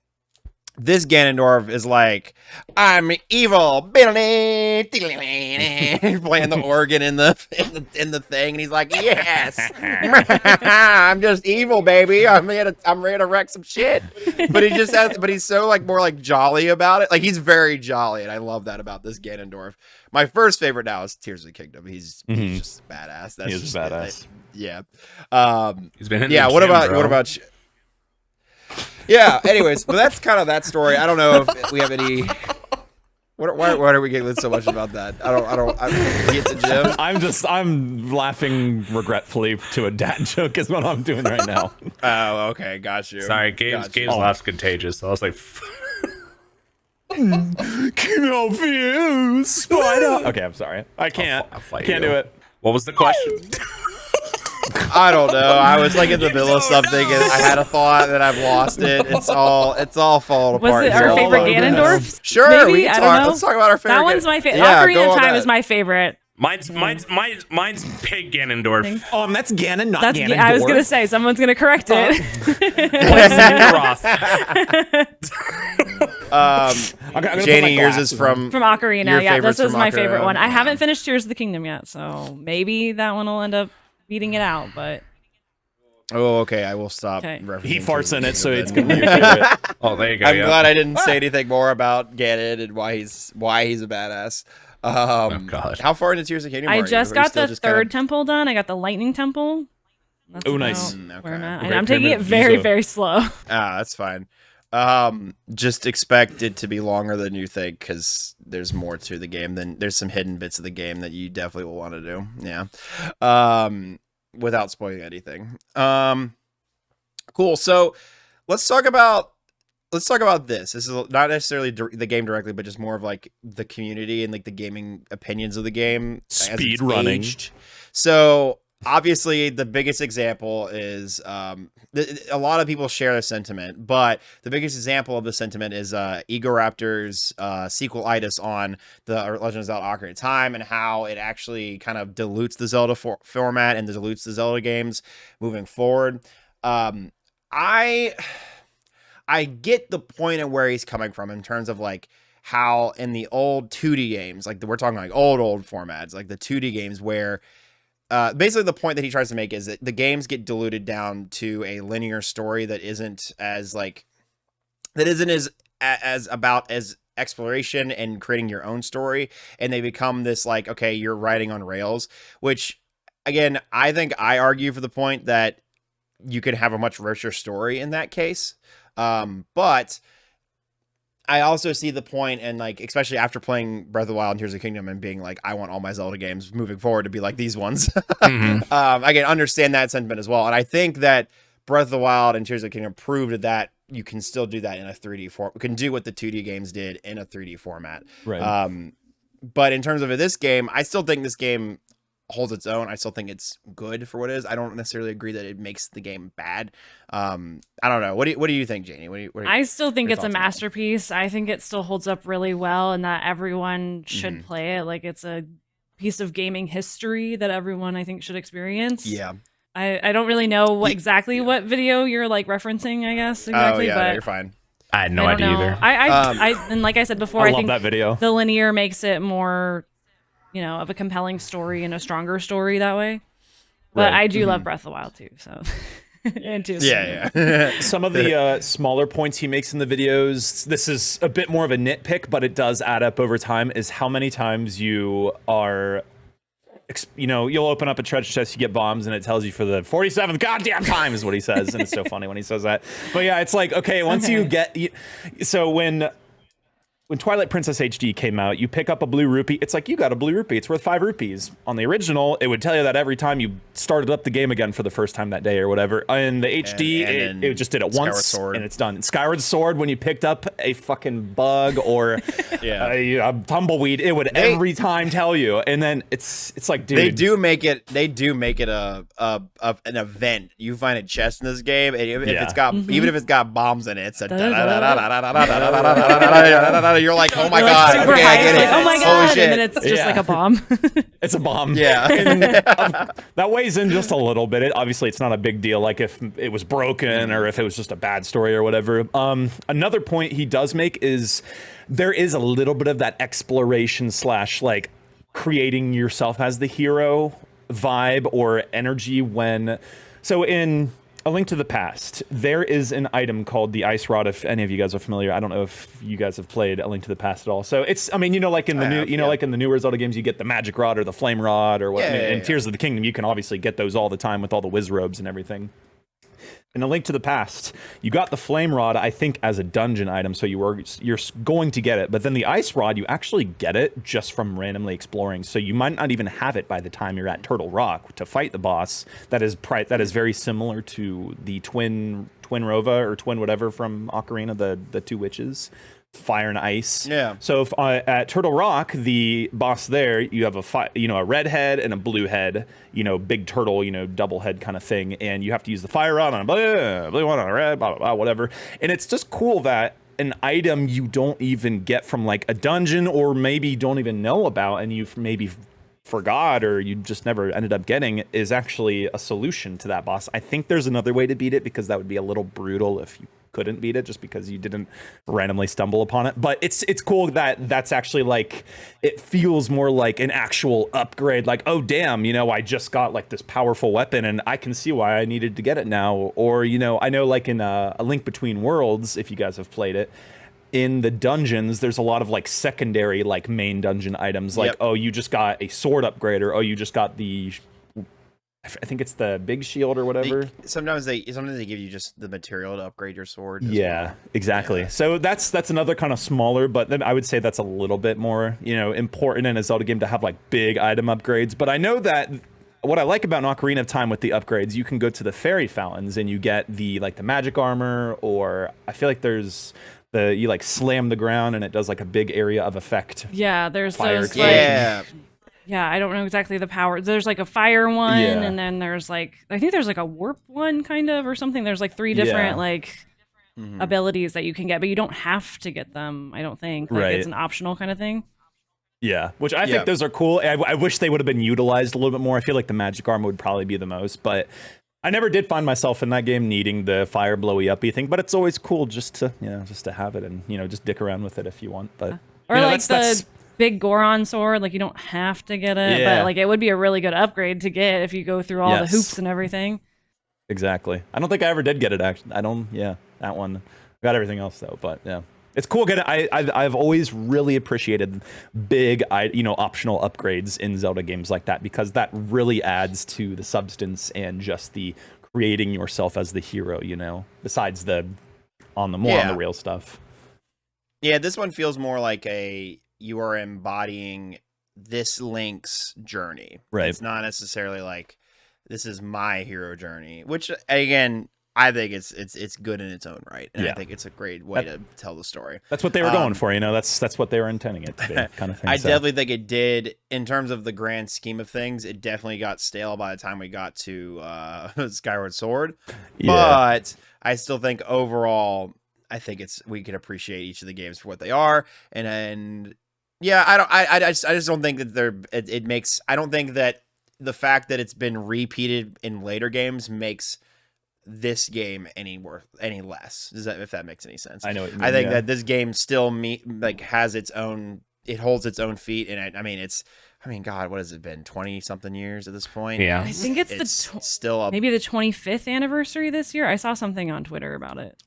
this Ganondorf is like, I'm evil, playing the organ in the thing, and he's like, yes, I'm just evil, baby. I'm ready to wreck some shit. But he's so like more like jolly about it. Like, he's very jolly, and I love that about this Ganondorf. My first favorite now is Tears of the Kingdom. He's just badass. That's just badass. Yeah. He's been in yeah. the What gym, about bro. what about? Yeah. Anyways, but that's kind of that story. I don't know if we have any. Why are we getting so much about that? I get to Jim. I'm laughing regretfully to a dad joke is what I'm doing right now. Oh, okay, got you. Sorry, Gabe's laugh's contagious. So I was like, confused spider. Okay, I'm sorry. I can't. I'll fight can't you. do it. What was the question? I don't know. I was like in the middle of something, and I had a thought, and I've lost it. It's all falling apart. Was it our favorite Ganondorf? Sure, Maybe? we can I don't know. let's talk about our favorite. That one's my favorite. Yeah, Ocarina of Time that. is my favorite. Mine's Pig Ganondorf. That's Ganon, not That's Ganondorf. I was gonna say someone's gonna correct it. Janie, yours is from Ocarina. Your Yeah, favorite's this is from my Ocarina. favorite one. I haven't finished Tears of the Kingdom yet, so maybe that one will end up beating it out. But Oh, okay. I will stop. Okay. referencing He to farts the in it, so Kingdom it's then. gonna be your favorite. Oh, there you go. I'm yeah. glad I didn't say anything more about Ganon and why he's a badass. God. How far into Tears of the Kingdom? I are just you? Are you got still the just third kind of- temple done. I got the lightning temple. That's Oh, nice. about where I'm Okay. at. Great I'm taking it Pyramid of very, Giza. very slow. That's fine. Just expect it to be longer than you think, because there's more to the game. There's some hidden bits of the game that you definitely will want to do. Yeah. Without spoiling anything. Cool. So let's talk about this. This is not necessarily the game directly, but just more of like the community and like the gaming opinions of the game. as it's Speed running. aged. So obviously the biggest example is a lot of people share the sentiment, but the biggest example of the sentiment is Egoraptor's sequelitis on the Legend of Zelda Ocarina of Time, and how it actually kind of dilutes the Zelda format and dilutes the Zelda games moving forward. I get the point of where he's coming from in terms of like how in the old 2D games, like we're talking like old formats, like the 2D games, where basically the point that he tries to make is that the games get diluted down to a linear story that isn't as like that isn't as about as exploration and creating your own story, and they become this like, okay, you're riding on rails, which again, I think I argue for the point that you could have a much richer story in that case. But I also see the point, and like, especially after playing Breath of the Wild and Tears of the Kingdom and being like, I want all my Zelda games moving forward to be like these ones. I can understand that sentiment as well. And I think that Breath of the Wild and Tears of the Kingdom proved that you can still do that in a 3D form. You can do what the 2D games did in a 3D format. Right. But in terms of this game, I still think this game holds its own. I still think it's good for what it is. I don't necessarily agree that it makes the game bad. I don't know. What do you think, Janie? I still think it's a thoughts on that? masterpiece. I think it still holds up really well, and that everyone should play it. Like, it's a piece of gaming history that everyone, I think, should experience. Yeah. I don't really know what video you're like referencing, I guess, exactly. Oh yeah, but no, you're fine. I had no I don't idea know. either. I and like I said before, I I love think that video. the linear makes it more, of a compelling story and a stronger story that way. But Right. I do love Breath of the Wild too, so and too. Yeah. Some of the smaller points he makes in the videos, this is a bit more of a nitpick, but it does add up over time, is how many times you are, you'll open up a treasure chest, you get bombs, and it tells you for the 47th goddamn time is what he says, and it's so funny when he says that. But yeah, it's like, okay, once you get, so when Twilight Princess HD came out, you pick up a blue rupee. It's like, you got a blue rupee. It's worth 5 rupees. On the original, it would tell you that every time you started up the game again for the first time that day or whatever. In the HD, it just did it once, Sword. and it's done. In Skyward Sword, when you picked up a fucking bug or a tumbleweed, it would every time tell you. And then it's like, dude. They do make it an event. You find a chest in this game, and if it's got even if it's got bombs in it, it's a you're like, oh my god, super okay, high. I get It's it. like, oh my Holy god, shit. and then it's just like a bomb. It's a bomb. Yeah. And, that weighs in just a little bit. Obviously, it's not a big deal, like if it was broken or if it was just a bad story or whatever. Another point he does make is there is a little bit of that exploration / like creating yourself as the hero vibe or energy so in A Link to the Past, there is an item called the Ice Rod. If any of you guys are familiar, I don't know if you guys have played A Link to the Past at all. So it's, like in the like in the newer Zelda games, you get the Magic Rod or the Flame Rod or what. In Tears of the Kingdom, you can obviously get those all the time with all the Wiz robes and everything. In A Link to the Past, you got the Flame Rod, I think, as a dungeon item, so you're going to get it. But then the Ice Rod, you actually get it just from randomly exploring. So you might not even have it by the time you're at Turtle Rock to fight the boss. That is very similar to the Twin Rova or Twin whatever from Ocarina, the two witches. Fire and ice. Yeah. So if, at Turtle Rock, the boss there, you have a red head and a blue head, big turtle, double head kind of thing, and you have to use the fire rod on a blue one on a red, blah blah blah, whatever. And it's just cool that an item you don't even get from like a dungeon or maybe don't even know about, and you've maybe forgot or you just never ended up getting, is actually a solution to that boss. I think there's another way to beat it, because that would be a little brutal if you couldn't beat it just because you didn't randomly stumble upon it. But it's cool that that's actually like, it feels more like an actual upgrade, like, oh damn, I just got like this powerful weapon and I can see why I needed to get it now. Or I know like in A Link Between Worlds, if you guys have played it, in the dungeons, there's a lot of like secondary, like main dungeon items, like, oh, you just got a sword upgrade, or oh, you just got the, I think it's the big shield or whatever. Sometimes they give you just the material to upgrade your sword. Yeah, exactly. Yeah. So that's another kind of smaller, but then I would say that's a little bit more, important in a Zelda game to have like big item upgrades. But I know that what I like about an Ocarina of Time with the upgrades, you can go to the fairy fountains and you get the magic armor, or I feel like there's you like slam the ground and it does like a big area of effect. Yeah, there's fire those Yeah, I don't know exactly the power. There's like a fire one, and then there's like, I think there's like a warp one kind of or something. There's like 3 different abilities that you can get, but you don't have to get them, I don't think. Like, it's an optional kind of thing. Yeah, which I think those are cool. I wish they would have been utilized a little bit more. I feel like the magic armor would probably be the most, but I never did find myself in that game needing the fire blowy uppy thing, but it's always cool just to have it and, just dick around with it if you want. But or like that's big Goron sword, like you don't have to get it, but like it would be a really good upgrade to get if you go through all the hoops and everything. Exactly. I don't think I ever did get it, actually. That one. Got everything else though, but yeah. It's cool. I've always really appreciated big, optional upgrades in Zelda games like that, because that really adds to the substance and just the creating yourself as the hero, besides the on the real stuff. Yeah, this one feels more like you are embodying this Link's journey. Right. It's not necessarily like this is my hero journey, which again, I think it's good in its own right, and I think it's a great way to tell the story. That's what they were going for, That's what they were intending it to be, kind of thing. I definitely think it did, in terms of the grand scheme of things. It definitely got stale by the time we got to Skyward Sword, but I still think overall, I think we can appreciate each of the games for what they are, and yeah, I just don't think that it makes. I don't think that the fact that it's been repeated in later games makes this game any less. If that makes any sense? I know what you mean, I think that this game still has its own. It holds its own feet, and God, what has it been? 20-something years at this point. Yeah, I think it's still up. Maybe the 25th anniversary this year. I saw something on Twitter about it.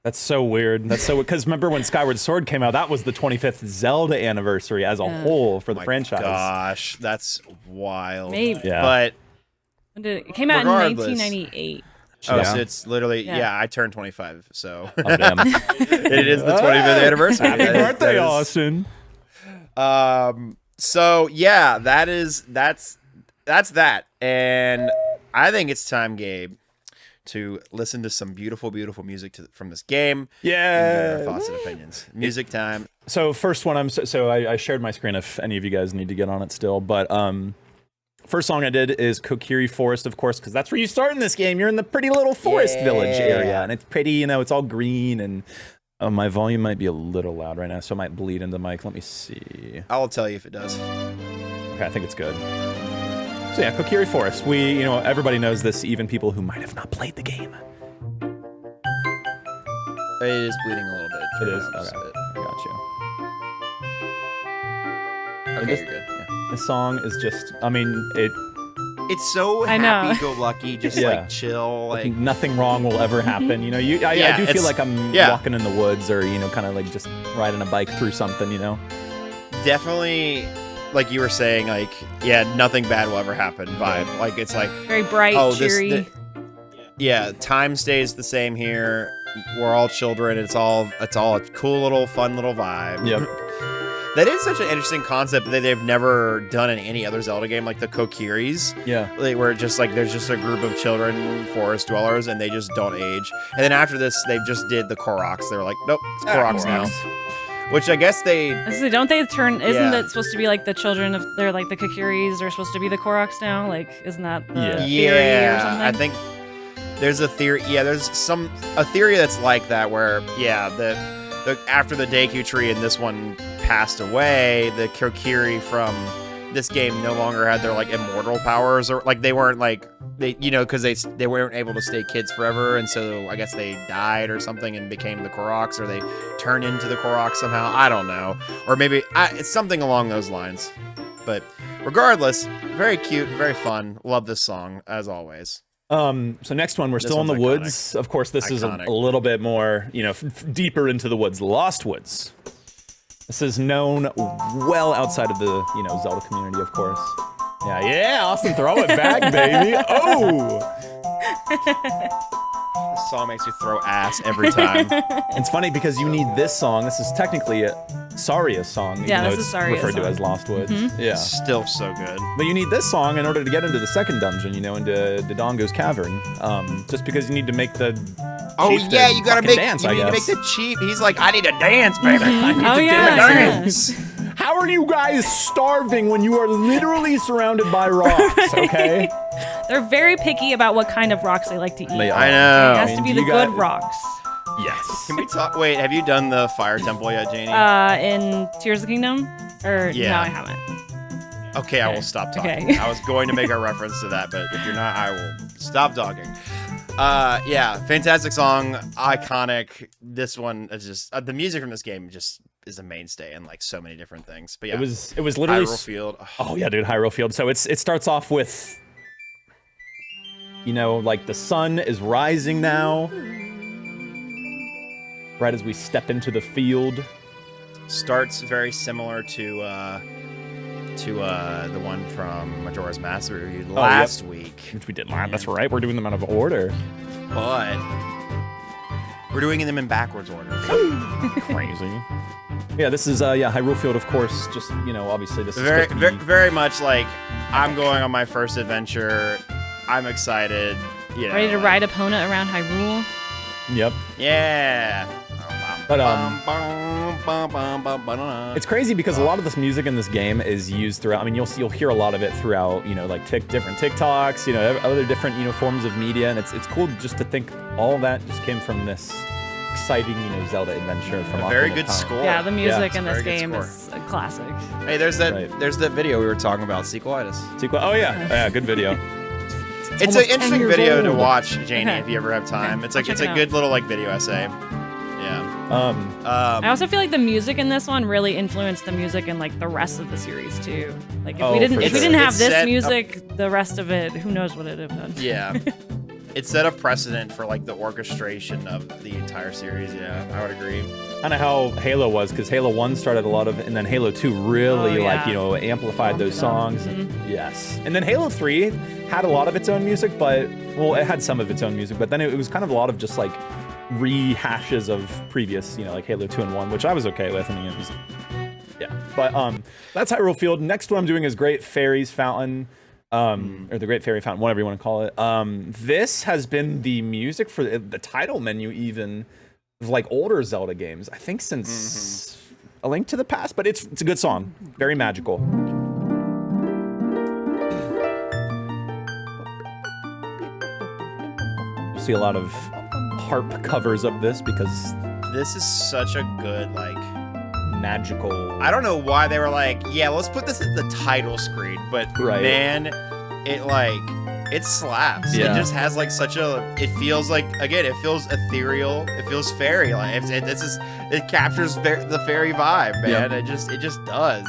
That's so weird. Because remember when Skyward Sword came out, that was the 25th Zelda anniversary as a whole for the franchise. Gosh, that's wild. Maybe. Yeah. But it came out in 1998. Oh, so it's literally, I turned 25, so Oh, damn. it is the 25th anniversary. Happy birthday, Austin. So yeah, that's that, and I think it's time, Gabe, to listen to some beautiful, beautiful music from this game. Yeah. And get our thoughts and opinions. Music time. So first one, I shared my screen if any of you guys need to get on it still, but first song I did is Kokiri Forest, of course, because that's where you start in this game. You're in the pretty little forest village area, and it's pretty, it's all green, and my volume might be a little loud right now, so it might bleed into the mic. Let me see. I'll tell you if it does. Okay, I think it's good. So yeah, Kokiri Forest. Everybody knows this, even people who might have not played the game. It is bleeding a little bit. It is? Okay, I got you. Okay, you're good. Yeah. This song is just, It's so happy-go-lucky, just like chill. Like nothing wrong will ever happen. I do feel like I'm walking in the woods, or kind of like just riding a bike through something. Definitely, like you were saying, like nothing bad will ever happen. Vibe, like it's like very bright, cheery. Time stays the same here. We're all children. It's all a cool little, fun little vibe. Yep. That is such an interesting concept that they've never done in any other Zelda game, like the Kokiris. Yeah. Where it's just like there's just a group of children, forest dwellers, and they just don't age. And then after this, they just did the Koroks. They were like, nope, it's Koroks now. Which I guess don't they turn? Isn't that supposed to be like the children of? They're like the Kokiris are supposed to be the Koroks now. Like, isn't that the theory or something? I think there's a theory. Yeah, there's a theory that's like that where the after the Deku tree in this one passed away, the Kokiri from this game no longer had their like immortal powers, or like they weren't like because they weren't able to stay kids forever, and so I guess they died or something and became the Koroks, or they turned into the Koroks somehow. I don't know, or maybe it's something along those lines. But regardless, very cute, very fun. Love this song as always. So next one, we're still in the woods. Of course, this is a little bit more, deeper into the woods. Lost Woods. This is known well outside of the, Zelda community, of course. Yeah, Austin, throw it back, baby. Oh! This song makes you throw ass every time. It's funny because you need this song. This is technically Saria's song. Yeah, this is Saria's referred to as Lost Woods. Mm-hmm. Yeah. Still so good. But you need this song in order to get into the second dungeon, into Dodongo's Cavern. Just because you need to make the you gotta make dance, you need to make the chief. He's like, I need to dance, baby. I need to dance. How are you guys starving when you are literally surrounded by rocks, okay? They're very picky about what kind of rocks they like to eat. I know. It has to be the good rocks. Yes. Can we talk? Wait, have you done the fire temple yet, Janie? In Tears of the Kingdom? No, I haven't. Okay, I will stop talking. Okay. I was going to make a reference to that, but if you're not, I will stop talking. Fantastic song, iconic. This one is just the music from this game just is a mainstay in like so many different things. But yeah, it was literally Hyrule Field. Oh yeah, dude, Hyrule Field. So it starts off with like the sun is rising now. right as we step into the field. Starts very similar to the one from Majora's Mask we reviewed last week. Which we did live. That's right. We're doing them out of order. But we're doing them in backwards order. Crazy. Yeah, this is Hyrule Field, of course. Just obviously this is Very, supposed to be... very much like I'm going on my first adventure. I'm excited. Ready to ride Epona around Hyrule? Yep. Yeah. But it's crazy because a lot of this music in this game is used throughout. I mean, you'll hear a lot of it throughout. Like different TikToks. Other different forms of media, and it's cool just to think all that just came from this exciting Zelda adventure from a very Ocarina good of Time. score. Yeah, the music in this very good game is a classic. Hey, there's that video we were talking about, Sequelitis. Oh yeah, good video. It's an interesting video to old. watch, Janie, if you ever have time. It's like I'll it's check a it good little video essay. Yeah. I also feel like the music in this one really influenced the music in like the rest of the series too. Like if we didn't have It's this set music, the rest of it, who knows what it'd have done. Yeah. It set a precedent for like the orchestration of the entire series. Yeah, I would agree. Kind of how Halo was, because Halo 1 started a lot of, and then Halo 2 really amplified those songs. And, yes. And then Halo 3 had a lot of its own music, but it had some of its own music, but then it was kind of a lot of just like rehashes of previous, like Halo 2 and 1, which I was okay with. I mean, it was, yeah. But that's Hyrule Field. Next one I'm doing is Great Fairies Fountain. Or the Great Fairy Fountain, whatever you want to call it. This has been the music for the title menu, even of like older Zelda games. I think since A Link to the Past, but it's a good song, very magical. You'll see a lot of harp covers of this because this is such a good magical. I don't know why they were like, yeah, let's put this at the title screen, but man, it slaps. Yeah. It just has like such a. It feels like it feels ethereal. It feels fairy. Like it captures the fairy vibe, man. Yep. It just does,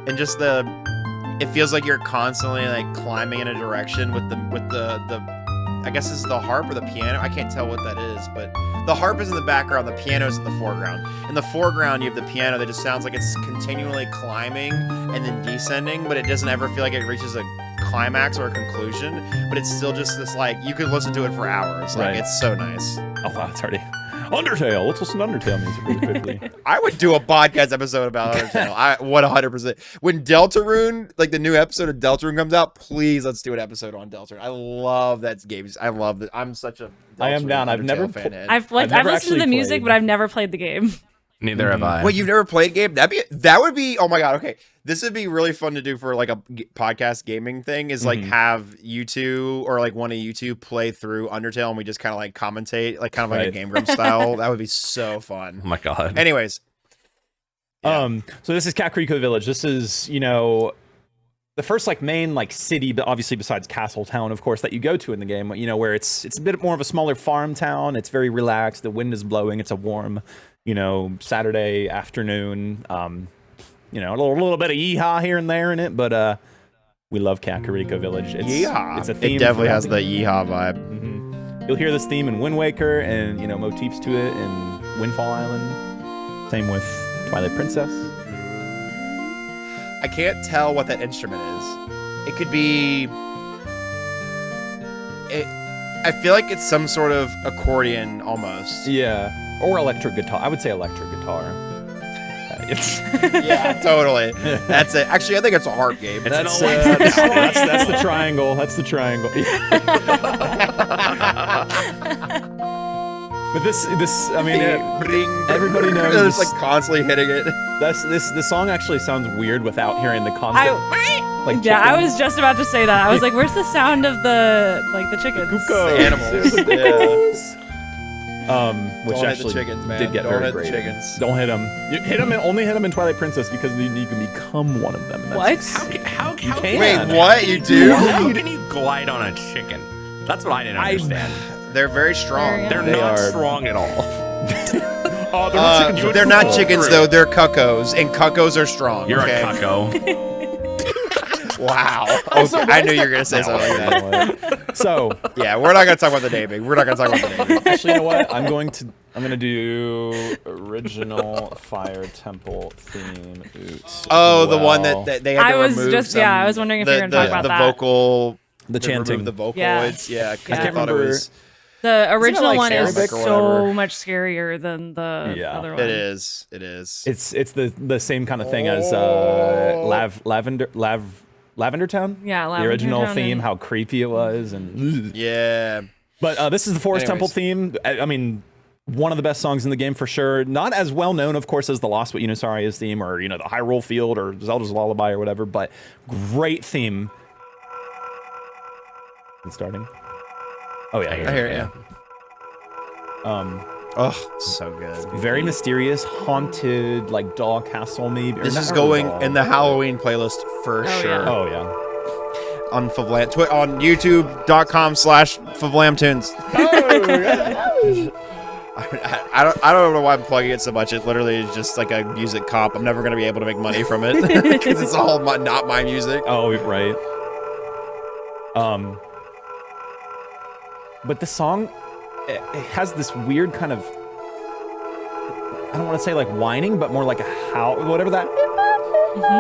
and just it feels like you're constantly like climbing in a direction with the. I guess this is the harp or the piano. I can't tell what that is, but the harp is in the background, the piano's in the foreground. In the foreground, you have the piano that just sounds like it's continually climbing and then descending, but it doesn't ever feel like it reaches a climax or a conclusion, but it's still just this you could listen to it for hours. It's so nice. Oh wow, it's already Undertale. Let's listen to Undertale music really quickly. I would do a podcast episode about Undertale. 100%. When Deltarune, like the new episode of Deltarune comes out, please let's do an episode on Deltarune. I love that game. I love it. I'm such a Deltarune I am down. I've never fan. I've listened to the music, but I've never played the game. Neither have I. Wait, you've never played game? That would be. Oh my god. Okay, this would be really fun to do for like a podcast gaming thing. Is like have you two or like one of you two play through Undertale, and we just kind of like commentate, like kind of like a Game Grumps style. That would be so fun. Oh my god. Anyways, so this is Kakariko Village. This is the first main city, but obviously besides Castle Town, of course, that you go to in the game. Where it's a bit more of a smaller farm town. It's very relaxed. The wind is blowing. It's a warm. Saturday afternoon, a little bit of yeehaw here and there in it, but we love Kakariko Village. It's a theme. It definitely has the yeehaw vibe. Mm-hmm. You'll hear this theme in Wind Waker and motifs to it in Windfall Island. Same with Twilight Princess. I can't tell what that instrument is. It could be. I feel like it's some sort of accordion almost. Yeah. Or electric guitar. I would say electric guitar. Yeah, totally. That's it. Actually, I think it's a harp game. That's the triangle. That's the triangle. But this, I mean, everybody knows. It's constantly hitting it. The song actually sounds weird without hearing the constant. I was just about to say that. I was like, "Where's the sound of the chickens?" Cuckoo. The animals. Which Don't actually hit the chickens, man. did get Don't very hit great. The chickens. Don't hit them. You hit them and only hit them in Twilight Princess because then you can become one of them. And that's How Wait, what? You do? How can you glide on a chicken? That's what I didn't understand. They're very strong. They're not strong at all. Oh, they're not chickens. They're not chickens though. They're cuckoos, and cuckoos are strong. You're okay? a cucko. Wow. Okay, I knew you were gonna say something like that. So Yeah, we're not gonna talk about the naming. We're not gonna talk about the naming. actually, you know what? I'm gonna do original Fire Temple theme. Oh, the one that they had to I was remove. just I was wondering if you were gonna talk about the that. vocal, The to chanting. remove the vocaloids. Yeah, because Yeah. I thought it was. The original like one is Arabic or so whatever? much scarier than the Yeah. other one. It is. It is. It's the same kind of thing as Lavender Town. Yeah, the Lavender original Town theme, and- how creepy it was, and Yeah. but this is the Forest Temple Anyways. theme. I mean, one of the best songs in the game for sure. Not as well known, of course, as the Lost But Unisaria's theme, or the Hyrule Field, or Zelda's Lullaby, or whatever. But great theme. It's starting. Oh yeah, I hear it. Yeah. Oh, so good. Very mysterious, haunted, like doll castle maybe. This is going in the Halloween playlist for sure. Oh yeah. On Favlam, on YouTube.com/FavlamTunes. I don't know why I'm plugging it so much. It literally is just like a music comp. I'm never gonna be able to make money from it because it's all not my music. Oh right. But the song, it has this weird kind of, I don't want to say like whining, but more like a howl, whatever that.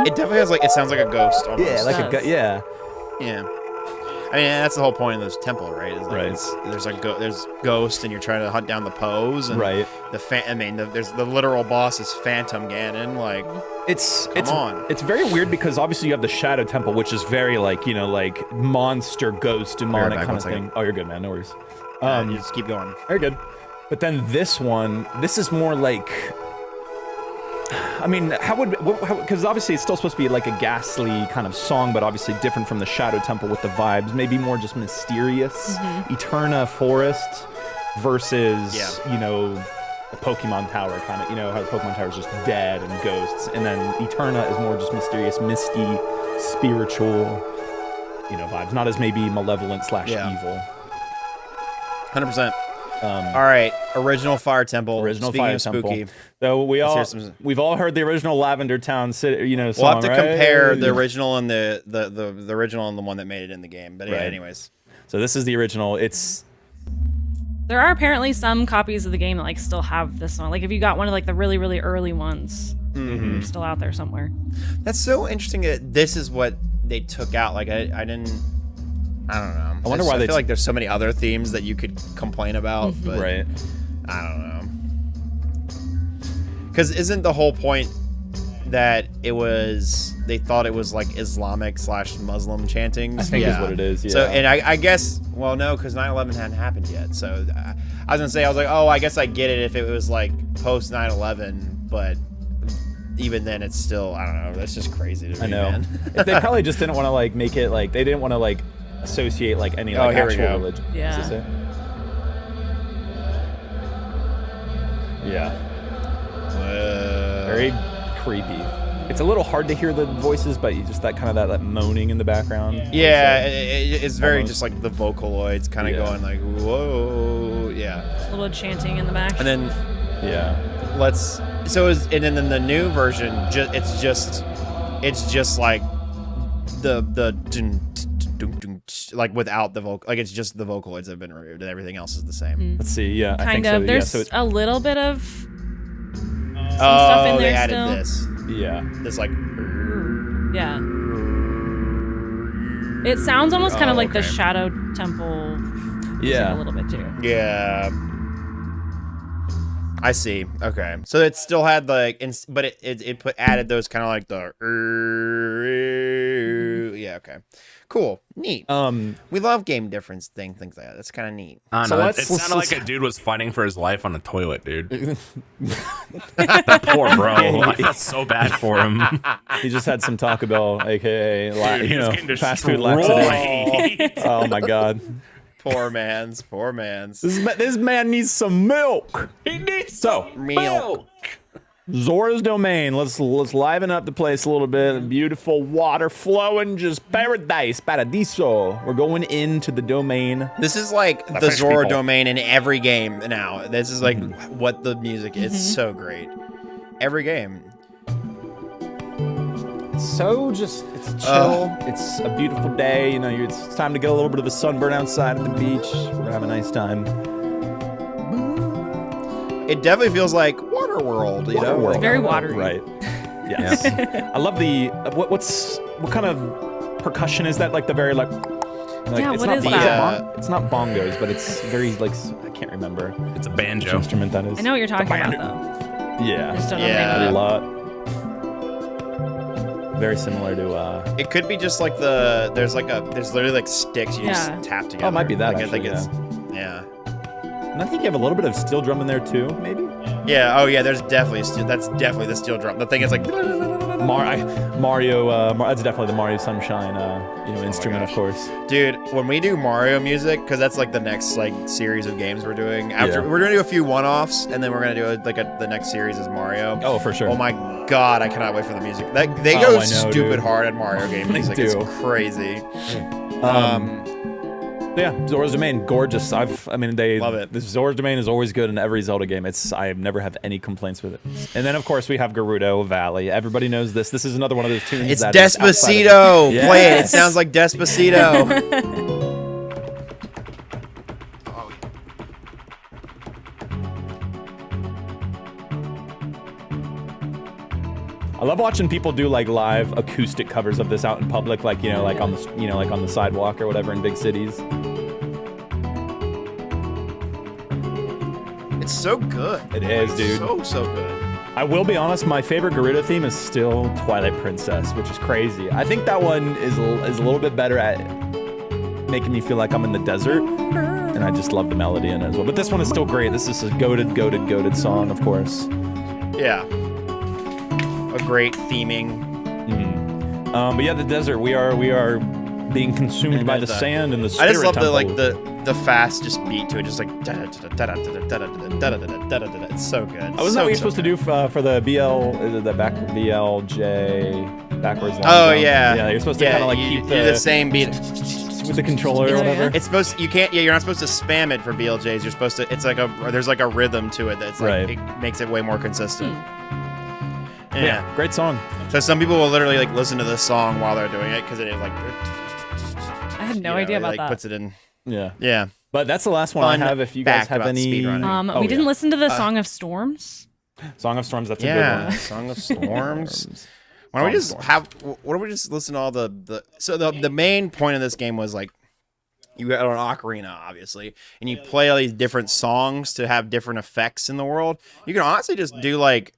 It definitely has like, it sounds like a ghost almost. Yeah, like does. yeah. Yeah. I mean, that's the whole point of this temple, right? Is like Right. there's there's ghost, and you're trying to hunt down the pose, and Right. there's the literal boss is Phantom Ganon. Like, It's on. It's very weird because obviously you have the Shadow Temple, which is very like like monster ghost demonic back kind one of thing. second. Oh, you're good, man. No worries. you just keep going. Very good. But then this is more like, I mean, because obviously it's still supposed to be like a ghastly kind of song, but obviously different from the Shadow Temple with the vibes, maybe more just mysterious. Eterna Forest versus, the Pokemon Tower kind of, how the Pokemon Tower is just dead and ghosts, and then Eterna is more just mysterious, misty, spiritual, vibes, not as maybe malevolent / Yeah. evil. 100%. All right, original Fire Temple. Original Speaking Fire of Temple. spooky, So hear some- we've all heard the original Lavender Town, song, we'll have to right? compare the original and the original and the one that made it in the game. But yeah, Right. anyways, So this is the original. It's There are apparently some copies of the game that like still have this song. Like if you got one of like the really, really early ones, it's still out there somewhere. that's so interesting that this is what they took out. Like I don't know. I wonder why I they feel like there's so many other themes that you could complain about, but right. I don't know. Because isn't the whole point that they thought it was like Islamic / Muslim chanting? I think is what it is. Yeah. So, and I guess, well, no, because 9/11 hadn't happened yet. So I was gonna say, I was like, oh, I guess I get it if it was like post 9/11, but even then, it's still, I don't know. That's just crazy to me, I know. man. They probably just didn't want to like make it like they didn't want to like associate like any like here we actual go. religion. Yeah. Is this it? Yeah. Very creepy. It's a little hard to hear the voices, but you just that moaning in the background. Yeah, it's very Almost. just like the Vocaloids kind of Yeah. going like, whoa, yeah. A little chanting in the back. And then Yeah. and then in the new version, it's just like the dun, dun, dun, dun, like without the vocal, like it's just the Vocaloids that have been removed, and everything else is the same. Let's see. Yeah. I think kind of. so. There's Yeah. So a little bit of Oh, in they there added still. this. yeah. This like. yeah. It sounds almost kind of like the okay. Shadow Temple. Yeah. A little bit too. Yeah. I see. Okay, so it still had like, but it added those kind of like the. Yeah. Okay. Cool. Neat. We love game difference things like that. That's kind of neat. I don't So know. let's- It sounded let's- like a dude was fighting for his life on the toilet, dude. Poor bro. I felt so bad for him. He just had some Taco Bell, aka Dude, he was getting fast food laxative. destroyed. Oh my god. Poor man's. This man needs some milk. He needs So Milk. Zora's Domain. Let's liven up the place a little bit. Beautiful water flowing, just paradiso. We're going into the domain. This is like the French Zora people. domain in every game now. This is like what the music is. So great. Every game. so just, it's chill. It's a beautiful day. You know, it's time to get a little bit of a sunburn outside at the beach. We're gonna have a nice time. It definitely feels like Waterworld, you know? Waterworld. It's very watery. Right. Yes. I love the, what kind of percussion is that? Like the very, like Yeah, it's what not is bong- that? It's not bongos, but it's very, like, I can't remember It's a which banjo. instrument that is. I know what you're talking about, banjo. though. I Yeah. just don't know Yeah. the A name of lot. Very similar to, It could be just like there's literally like sticks you Yeah. just tap together. Oh, it might be that, Like, I think actually, it's, yeah. and I think you have a little bit of steel drum in there too, maybe? Yeah, oh yeah, there's definitely that's definitely the steel drum. The thing is like Mario, that's definitely the Mario Sunshine, instrument, of gosh. course. dude, when we do Mario music, because that's like the next like series of games we're doing. After Yeah. we're gonna do a few one-offs, and then we're gonna do the next series is Mario. Oh, for sure. Oh my god, I cannot wait for the music. They Oh, go I know, stupid dude. hard at Mario game They music. do. It's crazy. Yeah, Zora's Domain, gorgeous. Love it. This Zora's Domain is always good in every Zelda game. I never have any complaints with it. And then of course we have Gerudo Valley. Everybody knows this. This is another one of those tunes. It's that is outside of- Despacito. Yes. Play it. It sounds like Despacito. I love watching people do like live acoustic covers of this out in public, like like on the like on the sidewalk or whatever in big cities. It's so good. It is, dude. So good. I will be honest, my favorite Gerudo theme is still Twilight Princess, which is crazy. I think that one is a little bit better at making me feel like I'm in the desert, and I just love the melody in it as well. But this one is still great. This is a goated song, of course. Yeah. A great theming. But yeah, the desert. We are being consumed by the there's sand and the I spirit just love temple. the fast just beat to it, just like it's so good. Oh, wasn't that what you're supposed to do for the the back BLJ backwards line? Oh jump? Yeah, Yeah, you're supposed to kind of like you keep do the same beat. with the controller or Yeah, whatever. yeah. It's supposed you're not supposed to spam it for BLJs. You're supposed to. It's like there's like a rhythm to it that's like Right. it makes it way more consistent. Yeah, great song. So some people will literally like listen to this song while they're doing it because it is like. I had no idea about like, that. Puts it in. Yeah. Yeah. But that's the last one Fun I have. If you guys fact have about any speedrunning. We didn't yeah. listen to the Song of Storms. Song of Storms, that's a Yeah. good one. Song of Storms. Why don't we just Why don't we just listen to all the? So the main point of this game was like. You got an ocarina, obviously, and you play all these different songs to have different effects in the world. You can honestly just do like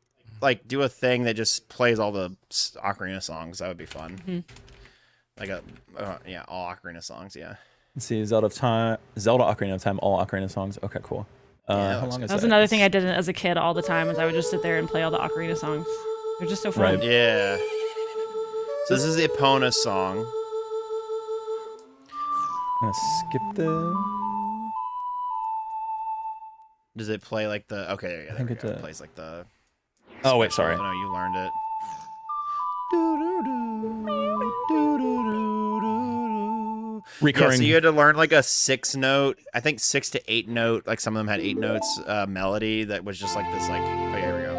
do a thing that just plays all the ocarina songs. That would be fun. Mm-hmm. Like all ocarina songs. Yeah. Let's see, Zelda Ocarina of Time, all Ocarina songs. Okay, cool. Yeah, How long is That was another thing I did as a kid all the time. Is I would just sit there and play all the ocarina songs. They're just so fun. Right. Yeah. So this is the Epona song. I'm gonna skip the. Does it play like the? Okay, there think we it go. It does. plays like the. Oh wait, sorry. Oh no, you learned it. Recurring. Yeah, so you had to learn like a 6-note, I think 6 to 8 note, like some of them had 8 notes melody that was just like this, like, oh, here we go.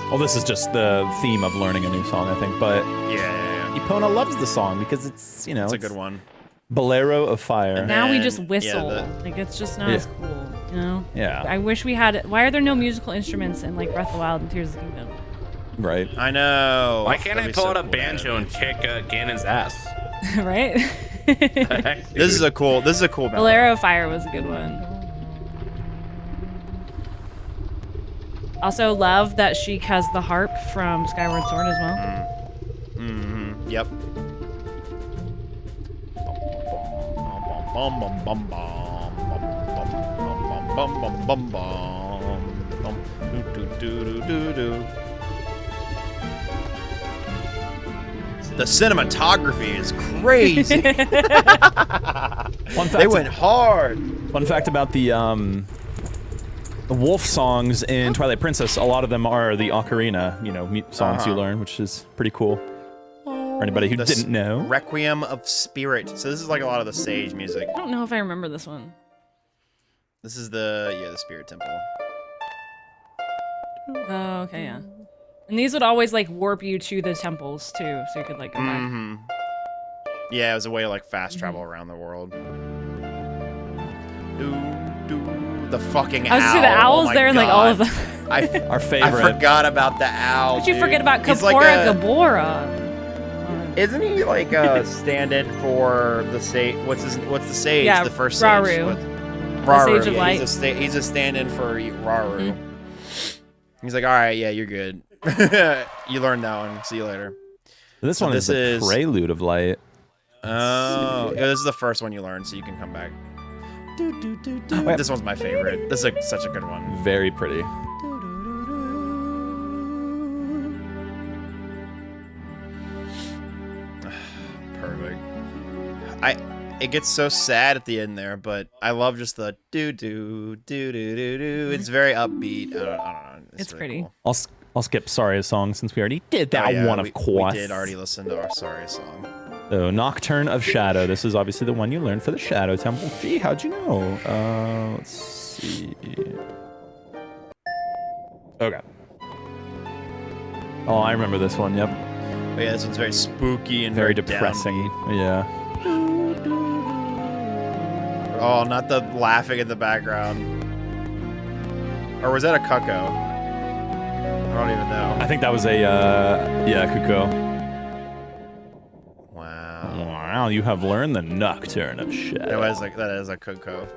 Well, this is just the theme of learning a new song, I think. But Yeah. Epona loves the song because it's It's a good one. Bolero of Fire. Now we And, just yeah, whistle. Like it's just not Yeah. as cool, you know. Yeah. I wish we had. Why are there no musical instruments in like Breath of the Wild and Tears of the Kingdom? Right. I know. Why can't I That'd be pull so out a cool. banjo and kick Ganon's ass? Right? This is a cool melody. Bolero of Fire was a good one. Also, love that Sheik has the harp from Skyward Sword as well. Yep. The cinematography is crazy. Fun fact, They went hard. Fun fact about the wolf songs in Twilight Princess. A lot of them are the ocarina, songs you learn, which is pretty cool. For anybody who The didn't know. Requiem of Spirit. So this is like a lot of the sage music. I don't know if I remember this one. This is the Spirit Temple. Oh, okay, yeah. And these would always like warp you to the temples too, so you could like go back. Yeah, it was a way to like fast travel around the world. The fucking I was owl. see the owls oh there and like all of them. Our favorite. I forgot about the owl. But you forget about He's Kapora like Gabora. Isn't he like a stand-in for the sage? What's the sage? Yeah, the first Rauru. sage. The Sage of yeah, Light. he's a stand-in for Rauru. He's like, all right, yeah, you're good. You learned that one. See you later. This one is the Prelude of Light. Oh, yeah, this is the first one you learned, so you can come back. This one's my favorite. This is such a good one. Very pretty. Perfect. It gets so sad at the end there, but I love just the do do do do do do. It's very upbeat. I don't know. It's really pretty. Cool. I'll skip Saria's song since we already did that one, of course. We did already listen to our Sorry song. So, Nocturne of Shadow. This is obviously the one you learned for the Shadow Temple. Gee, how'd you know? Let's see. Okay. Oh, I remember this one. Yep. Oh, yeah, this one's very spooky and Very depressing. downbeat. Yeah. Oh, not the laughing in the background. Or was that a cuckoo? I don't even know. I think that was a Kuko. Wow. Wow, you have learned the Nocturne of Shadow. That is a cuckoo.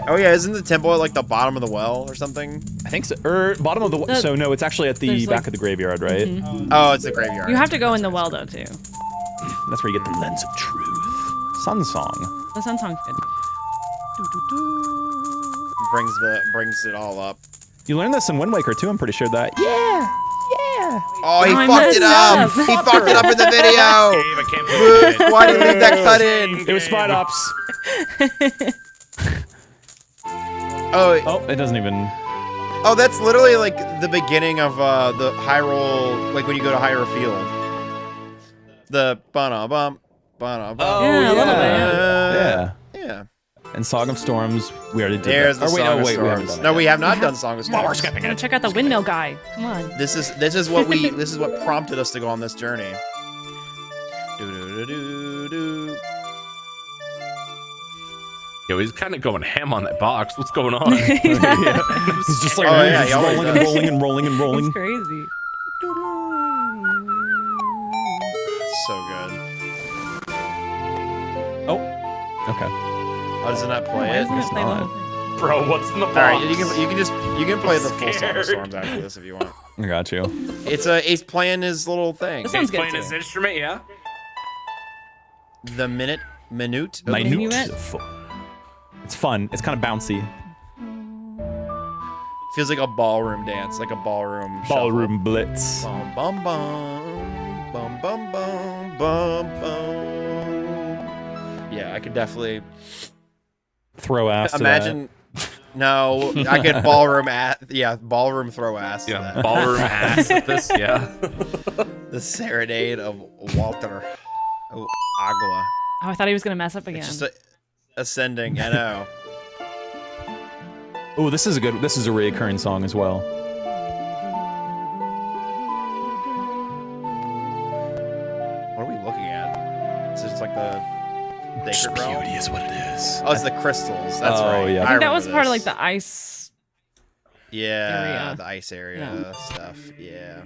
Oh yeah, isn't the temple at like the bottom of the well or something? I think so. Bottom of the so no, it's actually at the back of the graveyard, right? Oh, it's the graveyard. You have to go in the well though too. That's where you get the lens of truth. Sun Song. The sun song's good. Brings it all up. You learned this in Wind Waker too, I'm pretty sure that. Yeah. Oh, he I fucked it up. messed up. He fucked it up in the video. Gabe, I can't believe it. Why did you leave that cut in? It was Spine Ops. Oh, it doesn't even. oh, that's literally like the beginning of the Hyrule, like when you go to Hyrule Field. The ba-na-bum, ba-na-bum. Yeah, a little bit, Yeah. Yeah. And Song of Storms, we already did. There's that. the Or wait, Song no, of wait, we haven't Storms. done it No, yet. we have not done Song of Storms. We're skipping Gotta it. check out the windmill guy. Come on. This is what prompted us to go on this journey. Do-do-do-do-do. Yo, he's kind of going ham on that box. What's going on? He's just like Oh, yeah, he always rolling and does. rolling and rolling and rolling. It's crazy. So good. Oh, okay. Oh, does it not play Why it? doesn't it play the not. whole thing? Bro, what's in the box? All right, you can play the full Song of scared. Storms after this if you want. I got you. He's playing his little thing. This He's one's good playing too. his instrument, yeah? The minute. Minuet? It's fun. It's kind of bouncy. Feels like a ballroom dance, like a ballroom. Ballroom blitz. Bum bum bum, bum bum bum, bum bum. Yeah, I could definitely Throw ass. imagine. No, I could ballroom throw ass. to Yeah, that. ballroom ass at this, yeah. The serenade of Walter Agua. Oh, I thought he was gonna mess up again. It's just ascending. I know. Oh, this is a reoccurring song as well. What are we looking at? Is this like the sacred realm? is what it is. Oh, it's the crystals. That's Oh, right. yeah. I think that was remember part of this. like the ice. Yeah, area. the ice area stuff. Yeah.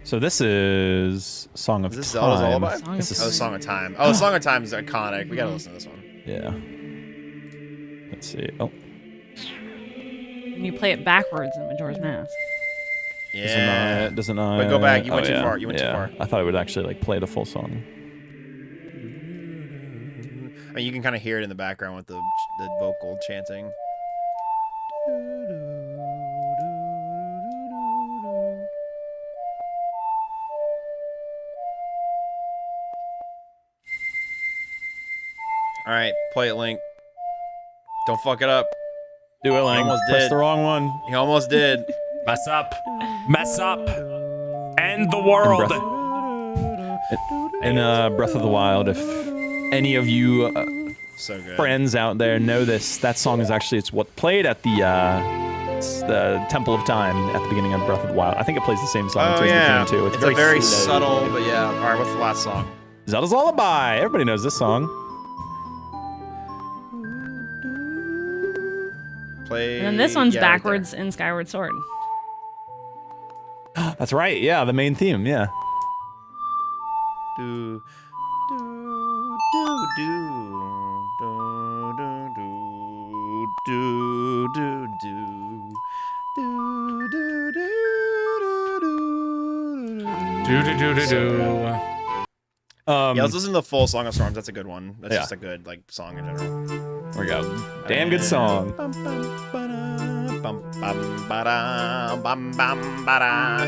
So this is Song of Is this Time. Zelda's Lullaby? Song This of is- Oh, Song of Time. Oh, Song of Time is iconic. We gotta listen to this one. Yeah. Let's see. Oh, And you play it backwards in Majora's Mask. Yeah. does it not? Wait, go back. You went too yeah. far. You went too Yeah. far. I thought it would actually like play the full song. I mean, you can kind of hear it in the background with the vocal chanting. All right, play it, Link. Don't fuck it up. Do it, Lang. almost Press did. the wrong one. He almost did. Mess up. Mess up. End the world. In Breath of the Wild, if any of you So good. friends out there know this, that song is actually it's what played at the It's the Temple of Time at the beginning of Breath of the Wild. I think it plays the same song Oh as yeah, the game too. it's a very subtle, but yeah. All right, what's the last song? Zelda's Lullaby. Everybody knows this song. Play. And then this one's yeah, right backwards in Skyward Sword. That's right. Yeah, the main theme. Yeah. Do, do, do, do, do, do, do, do, do. Do, do, do, do, do, do, do, do. Yeah, let's listen to the full Song of Storms. That's a good one. That's just a good like song in general. There we go. Damn good song. Bum, bum, ba-da, bum, bum, ba-da, bum, bum, ba-da.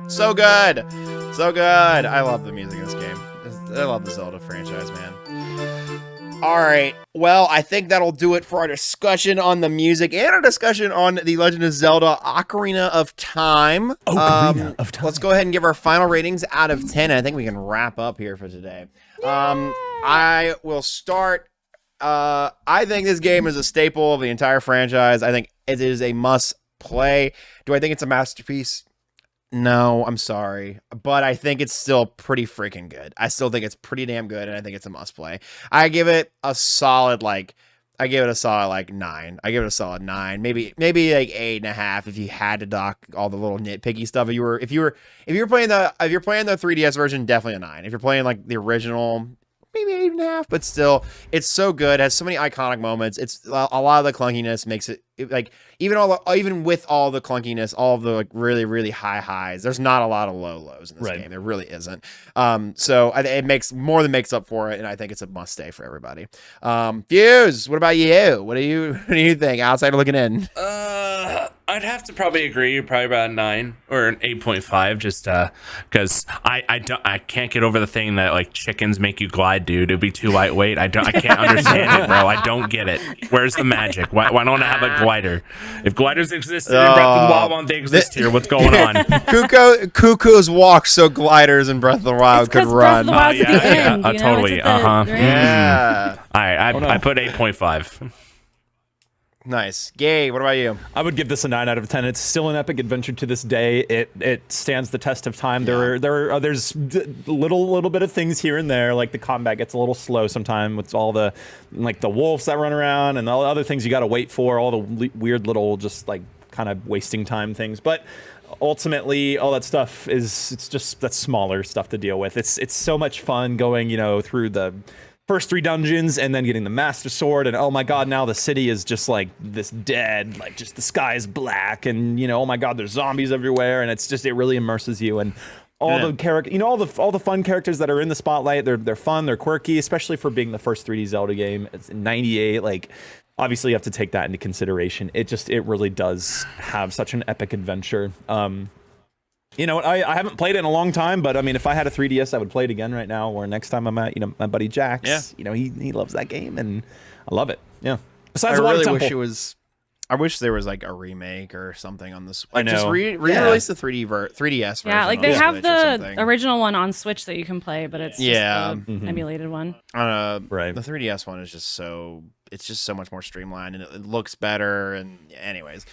So good. So good. I love the music in this game. I love the Zelda franchise, man. All right. Well, I think that'll do it for our discussion on the music and our discussion on the Legend of Zelda Ocarina of Time. Ocarina of Time. Let's go ahead and give our final ratings out of 10. I think we can wrap up here for today. I will start. I think this game is a staple of the entire franchise. I think it is a must play. Do I think it's a masterpiece? No, I'm sorry, but I think it's still pretty freaking good. I still think it's pretty damn good, and I think it's a must play. I give it a solid 9. I give it a solid 9, maybe like 8.5 if you had to dock all the little nitpicky stuff. If you're playing the 3DS version, definitely a 9. If you're playing like the original, maybe 8.5. But still, it's so good. It has so many iconic moments. It's a lot of the clunkiness makes it like even with all the clunkiness, all of the like really really high highs. There's not a lot of low lows in this game. There really isn't. So it makes up for it, and I think it's a must stay for everybody. Fuse, what about you? What do you think? Outside looking in. I'd have to probably agree, probably about a 9 or an 8.5, just because I can't get over the thing that like chickens make you glide, dude. It'd be too lightweight. I can't understand it, bro. I don't get it. Where's the magic? Why don't I have a glider? If gliders existed in Breath of the Wild, why don't they exist here? What's going on? Cuckoo's walk so gliders in Breath of the Wild could run. Totally. Yeah. All right, I put 8.5. Nice. Gay, what about you? I would give this a 9 out of 10. It's still an epic adventure to this day. It stands the test of time. Yeah. There's little bit of things here and there, like the combat gets a little slow sometimes with all the like the wolves that run around and all the other things you got to wait for, all the weird little just like kind of wasting time things. But ultimately, all that stuff it's just that smaller stuff to deal with. It's so much fun going, through the first 3 dungeons and then getting the Master Sword, and oh my god, now the city is just like this dead, like just the sky is black, and oh my god, there's zombies everywhere, and it really immerses you. And all the character, all the fun characters that are in the spotlight, they're fun, they're quirky, especially for being the first 3D Zelda game. It's in '98, like obviously you have to take that into consideration. It really does have such an epic adventure. I haven't played it in a long time, but I mean, if I had a 3DS, I would play it again right now. Or next time I'm at, my buddy Jax, he loves that game, and I love it. Yeah. Besides, I wish there was like a remake or something on this. I know. Just re-release the 3DS version. Yeah, like they on have Switch or the something. original one on Switch that you can play, but it's just the emulated one. Right. The 3DS one is just so much more streamlined, and it looks better. And anyways.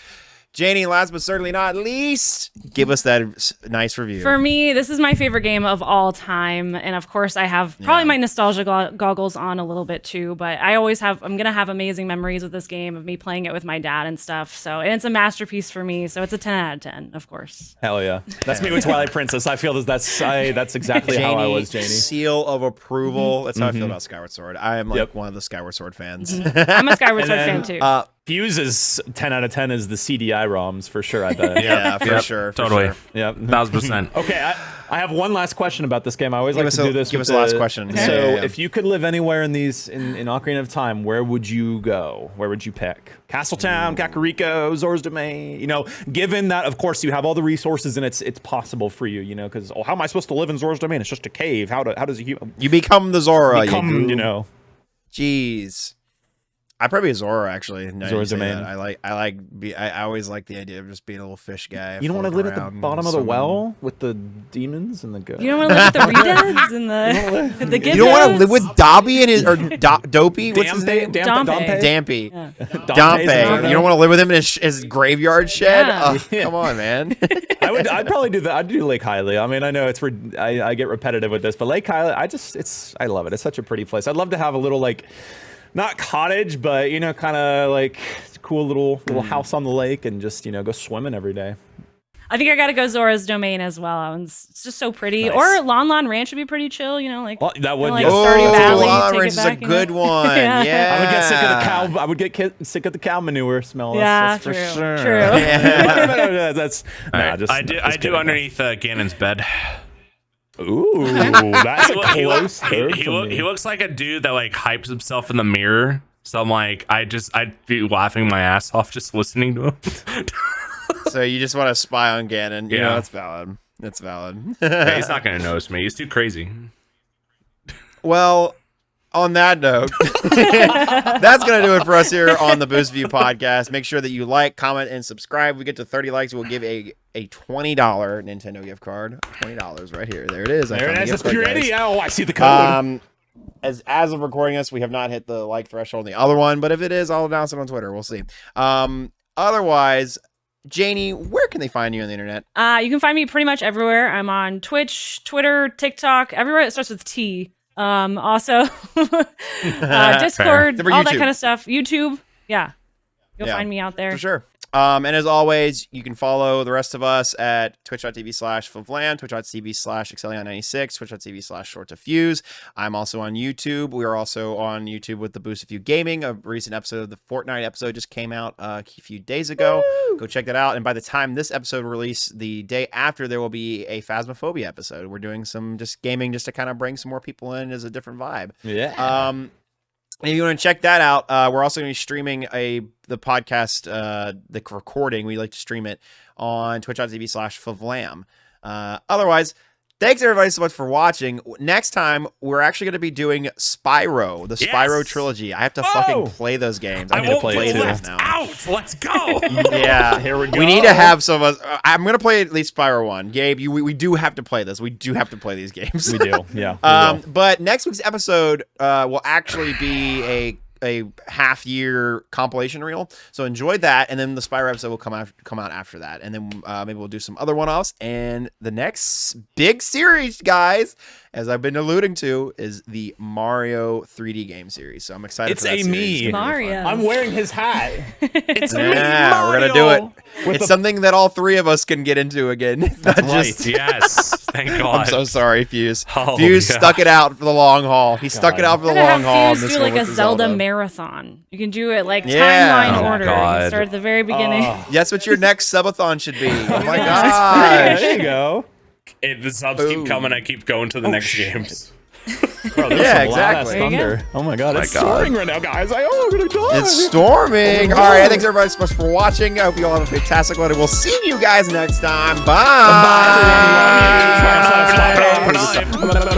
Janie, last but certainly not least, give us that nice review. For me, this is my favorite game of all time. And of course, I have probably my nostalgia goggles on a little bit too. But I'm going to have amazing memories with this game of me playing it with my dad and stuff. So, and it's a masterpiece for me. So it's a 10 out of 10, of course. Hell yeah. That's me with Twilight Princess. I feel that's exactly how I was, Janie. Seal of approval. That's how I feel about Skyward Sword. I am like one of the Skyward Sword fans. I'm a Skyward Sword fan too. Fuse's 10 out of 10 is the CDI ROMs for sure, I bet. Yeah, for sure. Totally. Sure. Yeah. 1000%. Okay, I have one last question about this game. I always like to do this. Give us the last question. So, if you could live anywhere in Ocarina of Time, where would you go? Where would you pick? Castletown, Kakariko, Zora's Domain. Given that, of course, you have all the resources and it's possible for you. Because how am I supposed to live in Zora's Domain? It's just a cave. How does a human? You become the Zora. Jeez. I probably Zora actually. No, Zora's you say domain. that. I always like the idea of just being a little fish guy. You don't want to live at the floating bottom around, of the swimming. well with the demons and the good. You don't want to live with the Redeads and the You don't want to live with Dobby and his or Dopey. What's his name? Dampé. Dampé. Yeah. Dampé. You don't want to live with him in his graveyard shed? Yeah. Oh, come on, man. I'd probably do that. I'd do Lake Hylia. I mean, I know I get repetitive with this, but Lake Hylia, I love it. It's such a pretty place. I'd love to have a little not cottage, but kind of like cool little house on the lake and just go swimming every day. I think I gotta go Zora's Domain as well. It's just so pretty. Nice. Or Lon Lon Ranch would be pretty chill. Well, that would. like Yes. Stardew Valley, Lon take Ranch it is a back, good one. Yeah. Yeah. I would get sick of the cow. I would get sick of the cow manure smell. Yeah, that's for true. sure. True. Yeah. That's. I do underneath Ganon's bed. Ooh, that's a He close third he for me. he looks like a dude that hypes himself in the mirror. So I'm I'd be laughing my ass off just listening to him. So you just want to spy on Ganon. Yeah. That's valid. That's valid. Hey, he's not gonna notice me. He's too crazy. Well, on that note, that's going to do it for us here on the Boost View podcast. Make sure that you like, comment, and subscribe. We get to 30 likes, we'll give a $20 Nintendo gift card. $20 right here. There it is. There it is. It's Guys. purity. Oh, I see the code. As of recording this, we have not hit the like threshold on the other one, but if it is, I'll announce it on Twitter. We'll see. Otherwise, Janie, where can they find you on the internet? You can find me pretty much everywhere. I'm on Twitch, Twitter, TikTok, everywhere that starts with T. Also, Discord, all that kind of stuff. YouTube. Yeah. You'll find me out there. For sure. And as always, you can follow the rest of us at twitch.tv/Favlam, twitch.tv/Excellion96, twitch.tv/ShortToFuse. I'm also on YouTube. We are also on YouTube with the Boost of You Gaming. A recent episode of the Fortnite episode just came out a few days ago. Woo! Go check that out. And by the time this episode released, the day after, there will be a Phasmophobia episode. We're doing some just gaming just to kind of bring some more people in as a different vibe. Yeah. And if you want to check that out, we're also going to be streaming the podcast, the recording. We like to stream it on twitch.tv/Favlam. Otherwise, thanks everybody so much for watching. Next time, we're actually going to be doing Spyro, the Spyro trilogy. I have to fucking play those games. I won't play be them left now. out. Let's go. Yeah, Here we go. We need to have some of us. I'm going to play at least Spyro 1. Gabe, we do have to play this. We do have to play these games. We do. Yeah. we will. But next week's episode will actually be a half-year compilation reel, so enjoy that, and then the Spyro episode will come out after that, and then maybe we'll do some other one-offs. And the next big series, guys, as I've been alluding to, is the Mario 3D game series. So I'm excited. It's for that a series. me. It's gonna be Mario. fun. I'm wearing his hat. It's Yeah, we're gonna do it. It's something that all three of us can get into again. Not just. Yes. Thank God. I'm so sorry, Fuse. Oh, Fuse God. stuck it out for the long haul. He stuck it out for the We're gonna long haul. have in Fuse this do one like a with the Zelda marathon. You can do it Yeah. timeline Oh, order. You God. can start at the very beginning. That's what your next subathon should be. Oh my There gosh. you go. The subs keep coming. I keep going to the next games. Bro, there's Yeah, some loud-ass exactly. There you thunder. Oh my god, it's God. storming right now, guys. I'm gonna die. It's storming. All right, thanks everybody so much for watching. I hope you all have a fantastic one, and we'll see you guys next time. Bye. Bye, everyone. Love you. Bye.